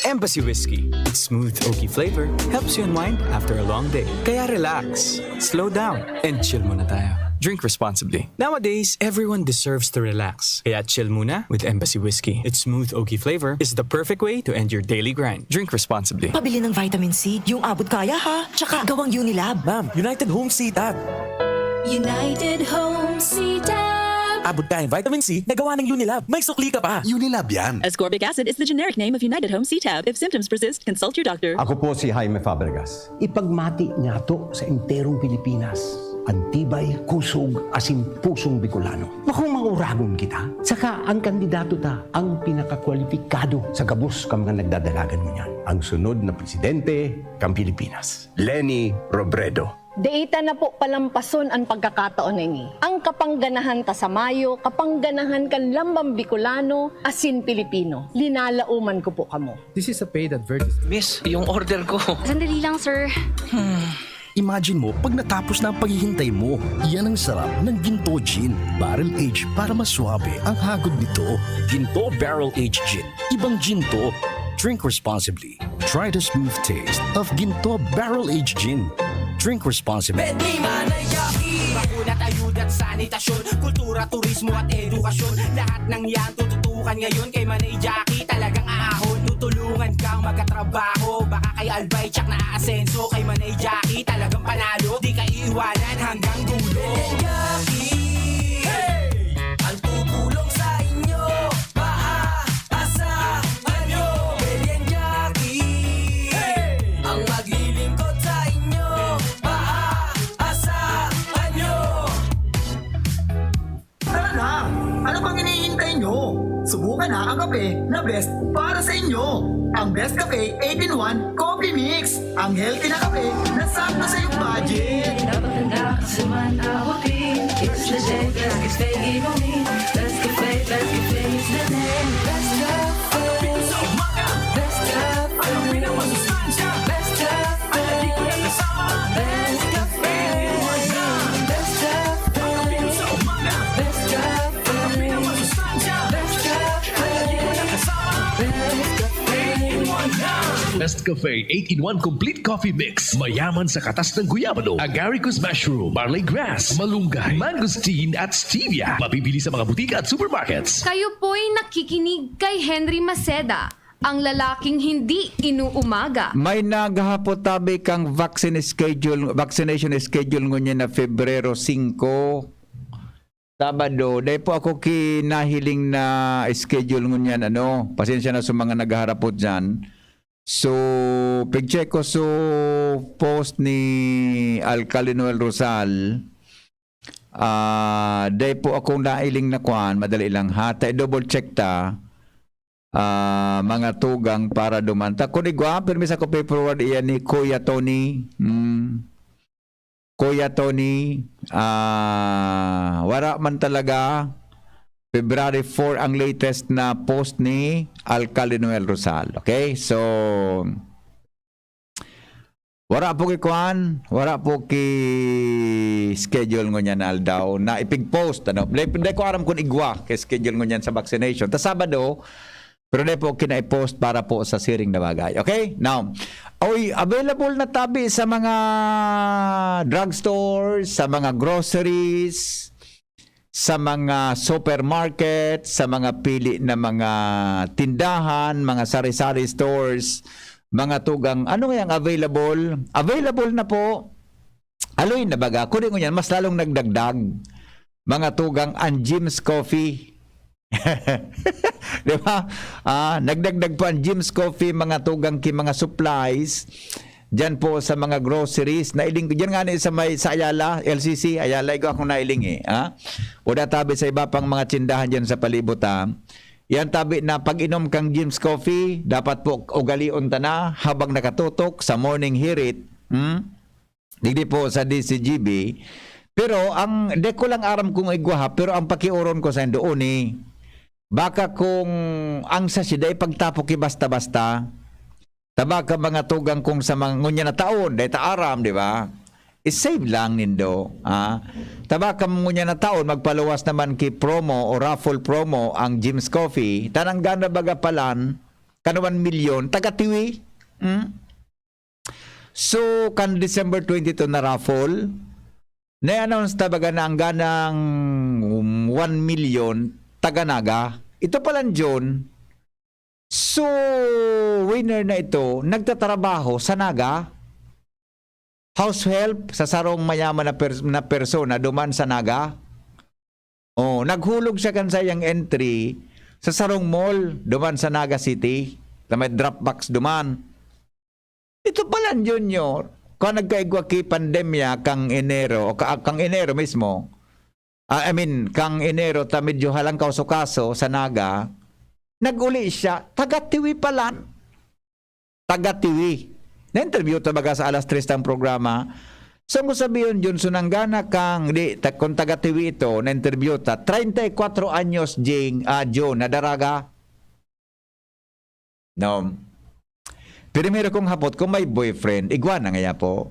Embassy Whiskey. Its smooth, oaky flavor helps you unwind after a long day. Kaya relax, slow down, and chill muna tayo. Drink responsibly. Nowadays, everyone deserves to relax. Kaya chill muna with Embassy Whiskey. Its smooth, oaky flavor is the perfect way to end your daily grind. Drink responsibly. Pabili ng vitamin C, yung abot kaya ha. Tsaka gawang Unilab. Ma'am, United Home C-Tab. United Home C-Tab. Abot ka ng vitamin C na gawa ng Unilab. May sukli ka pa. Unilab yan. Ascorbic acid is the generic name of United Home C-Tab. If symptoms persist, consult your doctor. Ako po si Jaime Fabregas. Ipagmati niya to sa enterong Pilipinas. Antibay, kusog, asin pusong Bicolano. Makung mauragon kita, saka ang kandidato ta ang pinakakwalipikado sa gabos kang mga nagdadalagan mo niyan. Ang sunod na presidente kang Pilipinas, Leni Robredo. Deita na po palampason ang pagkakataon ini. Ang kapangganahan ta sa Mayo, kapangganahan kan lambang Bicolano, asin Pilipino. Linalauman ko po kamo. This is a paid advertisement. Miss, yung order ko. Sandali lang, sir. Imagine mo, pag natapos na ang paghihintay mo, yan ang sarap ng Ginto Gin. Barrel Age para maswabe ang hagod nito. Ginto Barrel Age Gin. Ibang ginto. Drink responsibly. Try the smooth taste of Ginto Barrel Age Gin. Drink responsibly. Bakunat, ayuda at sanitasyon, kultura, turismo at edukasyon. Lahat ng yan tututukan ngayon kay Manay Jackie. Talagang ahon, tutulungan kang magkatrabaho. Baka kay Albay tsak na aasenso. Kay Manay Jackie talagang panalo. Di ka iiwanan hanggang dulo. Jackie, hey! Ang tutulong sa inyo, maaasahan nyo. Belen Jackie, hey! Ang maglilingkod sa inyo, maaasahan nyo. Tara na! Ano bang hinihintay nyo? Subukan na ang kape na best para sa inyo. Ang Best Cafe 8-in-1 Coffee Mix. Ang healthy na kape na sakto sa iyong budget. Best Cafe 8-in-1 Complete Coffee Mix. Mayaman sa katas ng guyabano, agaricus mushroom, barley grass, malunggay, mangosteen at stevia. Mabibili sa mga butika at supermarkets. Kayo po'y nakikinig kay Henry Maceda, ang lalaking hindi inuumaga. May naghapot tabi kang vaccination schedule ngunyan na Febrero 5. Sabado, dahil po ako kinahiling na schedule ngunyan, pasensya na sa mga nagharapot dyan. So, pag-check ko sa post ni Alcalde Noel Rosal, dahil po akong nailing na kuhan, madali lang ha, double check ta, mga tugang para dumanta. Kung igwa, permis ako pay-forward iyan ni Kuya Tony. Kuya Tony, wala man talaga. February 4 ang latest na post ni Alcalde Noel Rosal. Okay? So, wala po kikuan, wala po schedule ngunyan na aldaw na ipig-post. Hindi ko aram kung igwa kay schedule ngunyan sa vaccination. Ta Sabado, pero hindi po kina-post para po sa siring na bagay. Okay? Now, available na tabi sa mga drugstores, sa mga groceries, sa mga supermarket, sa mga pili na mga tindahan, mga sari-sari stores, mga tugang, ano nga yung available? Available na po. Aloy na baga, kunin ko yan, mas lalong nagdagdag. Mga tugang ang Jim's Coffee. Di ba? Nagdagdag po ang Jim's Coffee, mga tugang mga supplies. Diyan po sa mga groceries, nailing ko diyan nga sa Ayala, LCC, Ayala, ikaw akong nailing O tabi sa iba pang mga tindahan diyan sa palibot Yan tabi na pag-inom kang Jim's Coffee, dapat po ugalion ta na habang nakatutok sa morning hirit. Hindi po sa DCGB. Pero ang de ko lang aram kung igwa pero ang pakiuron ko sa doon baka kung ang sa siday pagtapok basta-basta. Taba ka mga tugang kung sa mga ngunya na taon, dahil aram, di ba? I-save lang nindo. Taba ka ngunya na taon, magpaluwas naman ki promo o raffle promo ang Jim's Coffee. Tanang gana baga palan, kanuman milyon, taga-tiwi. So, kan December 22 na raffle, na-announce tabaga na ang ganang 1 million taga-naga. Ito palang John. So, winner na ito, nagtatrabaho sa Naga, house help sa sarong mayaman na persona duman sa Naga. Oh, naghulog siya kan sayang entry sa Sarong Mall, duman sa Naga City. Na may Dropbox duman. Ito pala, Junior. Kung nagkaigwa ki pandemya kang Enero, o kang Enero mismo, kang Enero, ta medyo halang kauso-kaso sa Naga, nag-uli siya, taga-tiwi pala. Taga-tiwi. Na-interview tabaga sa alas 3 ng programa. So, kung sabihin yun, sunanggana kang, kung taga-tiwi ito, na-interview ta, 34 anyos, Joe, nadaraga. No. Primero kong hapot, kung may boyfriend, iguana nga ya po.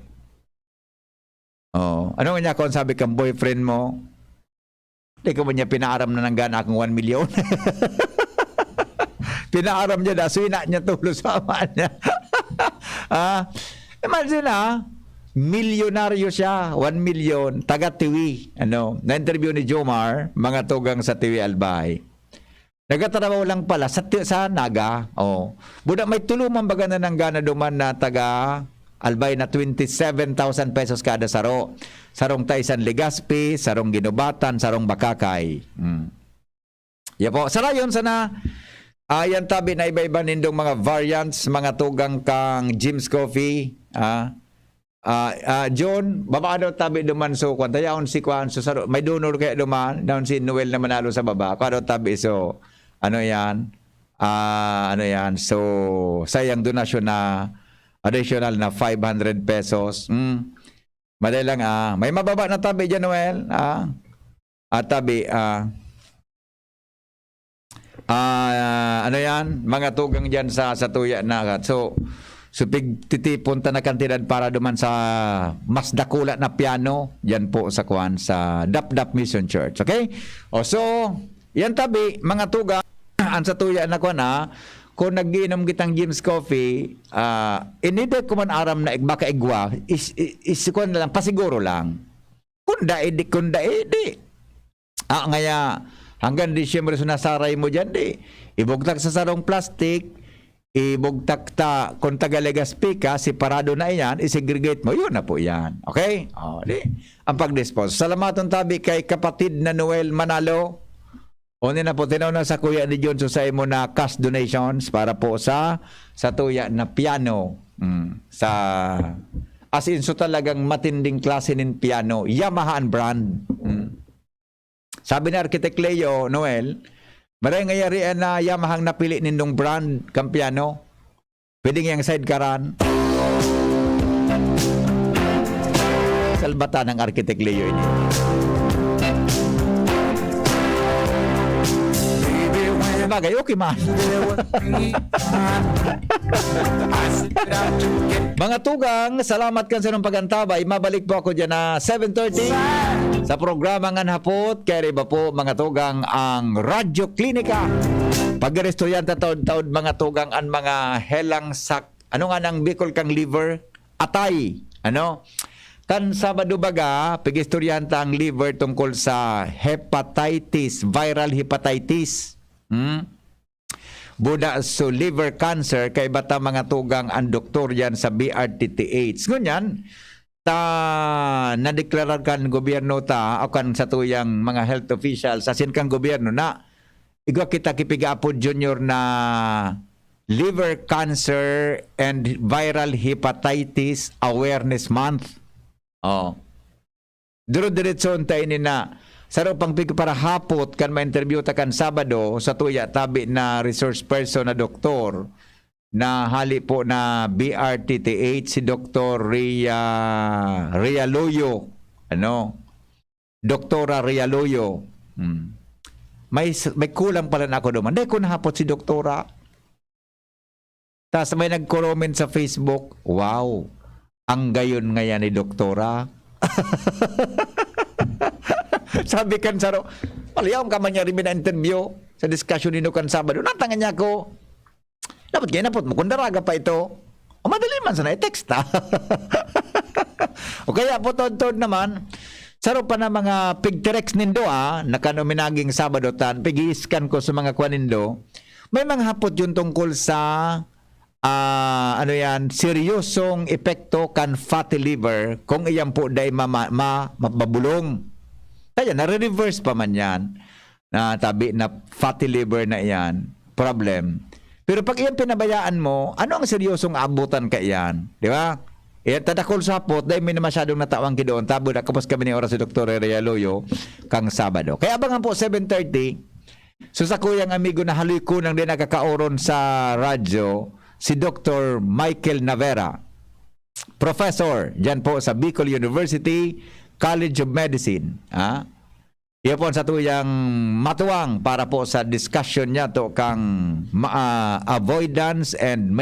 Oh, ano nga niya kung sabi kang boyfriend mo? Hindi ko ba niya pinaaram na ng gana akong 1 million? Pinaaram niya na, suina niya tulo sa ama niya. Imagine milyonaryo siya, 1 million, taga-tiwi. Na-interview ni Jomar, mga tugang sa Tiwi Albay. Nagatrabaho lang pala sa Naga. Oh. Buda may tuluman baga na ng gana duman na taga Albay na 27,000 pesos kada saro. Sarong Taysan Legazpi, sarong Ginubatan, sarong Bakakay. Po. Sarayon sana. Ayan tabi na iba-iba nindong mga variants, mga tugang kang Jim's Coffee. John, baba daw tabi duman so kwanta yaon si Kwan so saro may donor kaya duman daon si Noel na manalo sa baba. Kwa daw tabi so ano yan? So sayang donasyon na additional na 500 pesos. Madali lang may mababa na tabi dyan Noel. Tabi ano yan? Mga tugang dyan sa tuya na. So titipon ta na kantidad para duman sa mas dakula na piano yan po sa Kwan sa Dap Mission Church. Okay? So yan tabi mga tuga ang sa tuya na Kwan kung nagiinom kitang Jim's Coffee inide ko man aram na baka igwa is Kwan na lang pasiguro lang kunda edi ngaya hanggang Disyembre so nasaray mo dyan ibugtak sa sarong plastic ibugtak ta kung taga-Legazpi ka, separado na yan, isegregate mo, yun na po yan. Okay? Ang pag-dispose. Salamaton tabi kay kapatid na Noel Manalo. Na po, tinaw na sa kuya ni John Susay mo na cash donations para po sa tuya na piano. As in, so talagang matinding klase ng piano. Yamaha brand. Sabi na Architect Leo, Noel, maray ngayari na Yamahang napili nindong brand kang piano. Pwede ngayang sidekaran. Salbata ng Architect Leo ini. Bagay, okay man. Mga tugang, salamat kan sa nung pagantabay. Mabalik po ako dyan na 7:30 sa programa nga hapot. Kaya ba po mga tugang ang Radyo Klinika. Pag-restoryanta taod-taod mga tugang ang mga helang sak. Ano nga nang Bicol kang liver? Atay. Kan Sabado baga, pag-restoryanta ang liver tungkol sa hepatitis, viral hepatitis. Buda so liver cancer kay bata mga tugang ang doktor yan sa BRTTH. Ngunyan, nadeklarar kan gobyerno o kan sa tuyang mga health officials asin kang gobyerno na igwa kita kipiga-apod Junior na liver cancer and viral hepatitis awareness month. Duro-diretso tayo ni na saro pang para hapot kan ma-interview ta kan Sabado sa tuya tabi na resource person na doktor na hali po na BRTTH si Dr. Ria Loyo. Doktora Ria Loyo. May kulang pala na ako doon. Hindi ko nahapot si Doktora. Tapos may nag-comment sa Facebook, wow, ang gayon ngayon ni Doktora. Sabi kan saro, paliyaw ka man niya rin na interview sa discussion nino kan Sabado. Natangan niya ko, dapat kaya napot mo, kung daraga pa ito, madali man sana i-text ha. O kaya po tod naman, saro pa na mga pigterex nindo nakanominaging Sabado tan, pig-i-scan ko sa mga kwanindo, may mga hapot yun tungkol sa seryosong epekto kan fatty liver kung iyan po day mababulong. Kaya nare-reverse pa man yan na tabi na fatty liver na yan, problem. Pero pag iyan pinabayaan mo, ano ang seryosong abutan ka iyan? Di ba? Tadakol sapot, dahil may na masyadong natawang kidoon, tabo na kapos kami ni oras si Dr. Realoyo kang Sabado. Kaya abangan po 7:30, so sa kuyang amigo na haloy ko nang din nakakaoron sa radyo, si Dr. Michael Navera, professor dyan po sa Bicol University College of Medicine. Iyan po sa tuyang matuwang para po sa discussion niya to kang avoidance and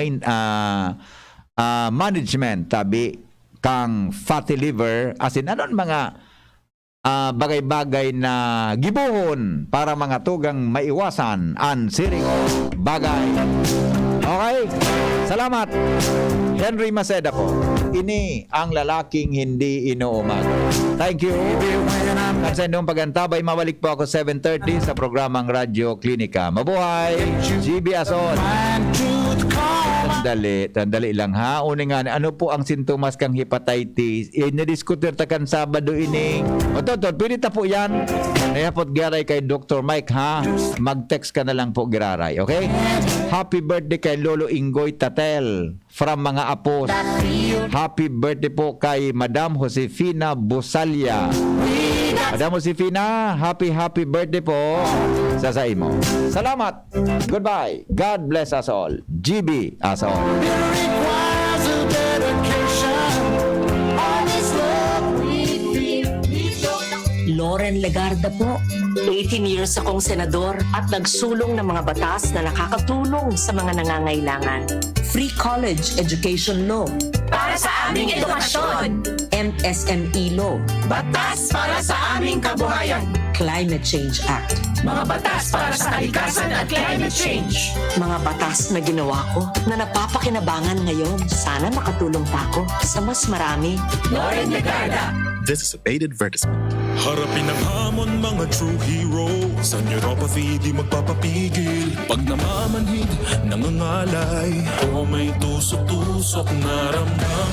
management tabi kang fatty liver, as in anon mga bagay-bagay na gibuhon para mga tugang maiwasan ang siring bagay. Okay, salamat. Henry Maceda po. Ini ang lalaking hindi inuumag. Thank you. At sa inyong pagantabay, mabalik po ako 7:30 sa programang Radyo Klinika. Mabuhay! GB Ason. Tandali lang ha. Una nga, ano po ang sintomas kang hepatitis? Nidiskutir ta kan Sabado ini. O Totod, pwede ta po yan. Nayapot garay kay Dr. Mike ha. Mag-text ka na lang po giraray. Okay? Happy birthday kay Lolo Ingoy Tatel from mga apos. Happy birthday po kay Madam Josefina Busalya. Madam Josefina, happy birthday po sa imo. Salamat. Goodbye. God bless us all. GB us all. Loren Legarda po. 18 years akong senador at nagsulong ng mga batas na nakakatulong sa mga nangangailangan. Free college education law. Para sa aming edukasyon. MSME law. Batas para sa aming kabuhayan. Climate Change Act. Mga batas para sa kalikasan at climate change. Mga batas na ginawa ko na napapakinabangan ngayon. Sana makatulong pa ako sa mas marami. Loren Legarda. This is a paid advertisement. Harapin ang hamon, mga true hero. Sa neuropathy, di magpapapigil. Pag namamanhid, nangangalay. O may tusok-tusok na ramdam.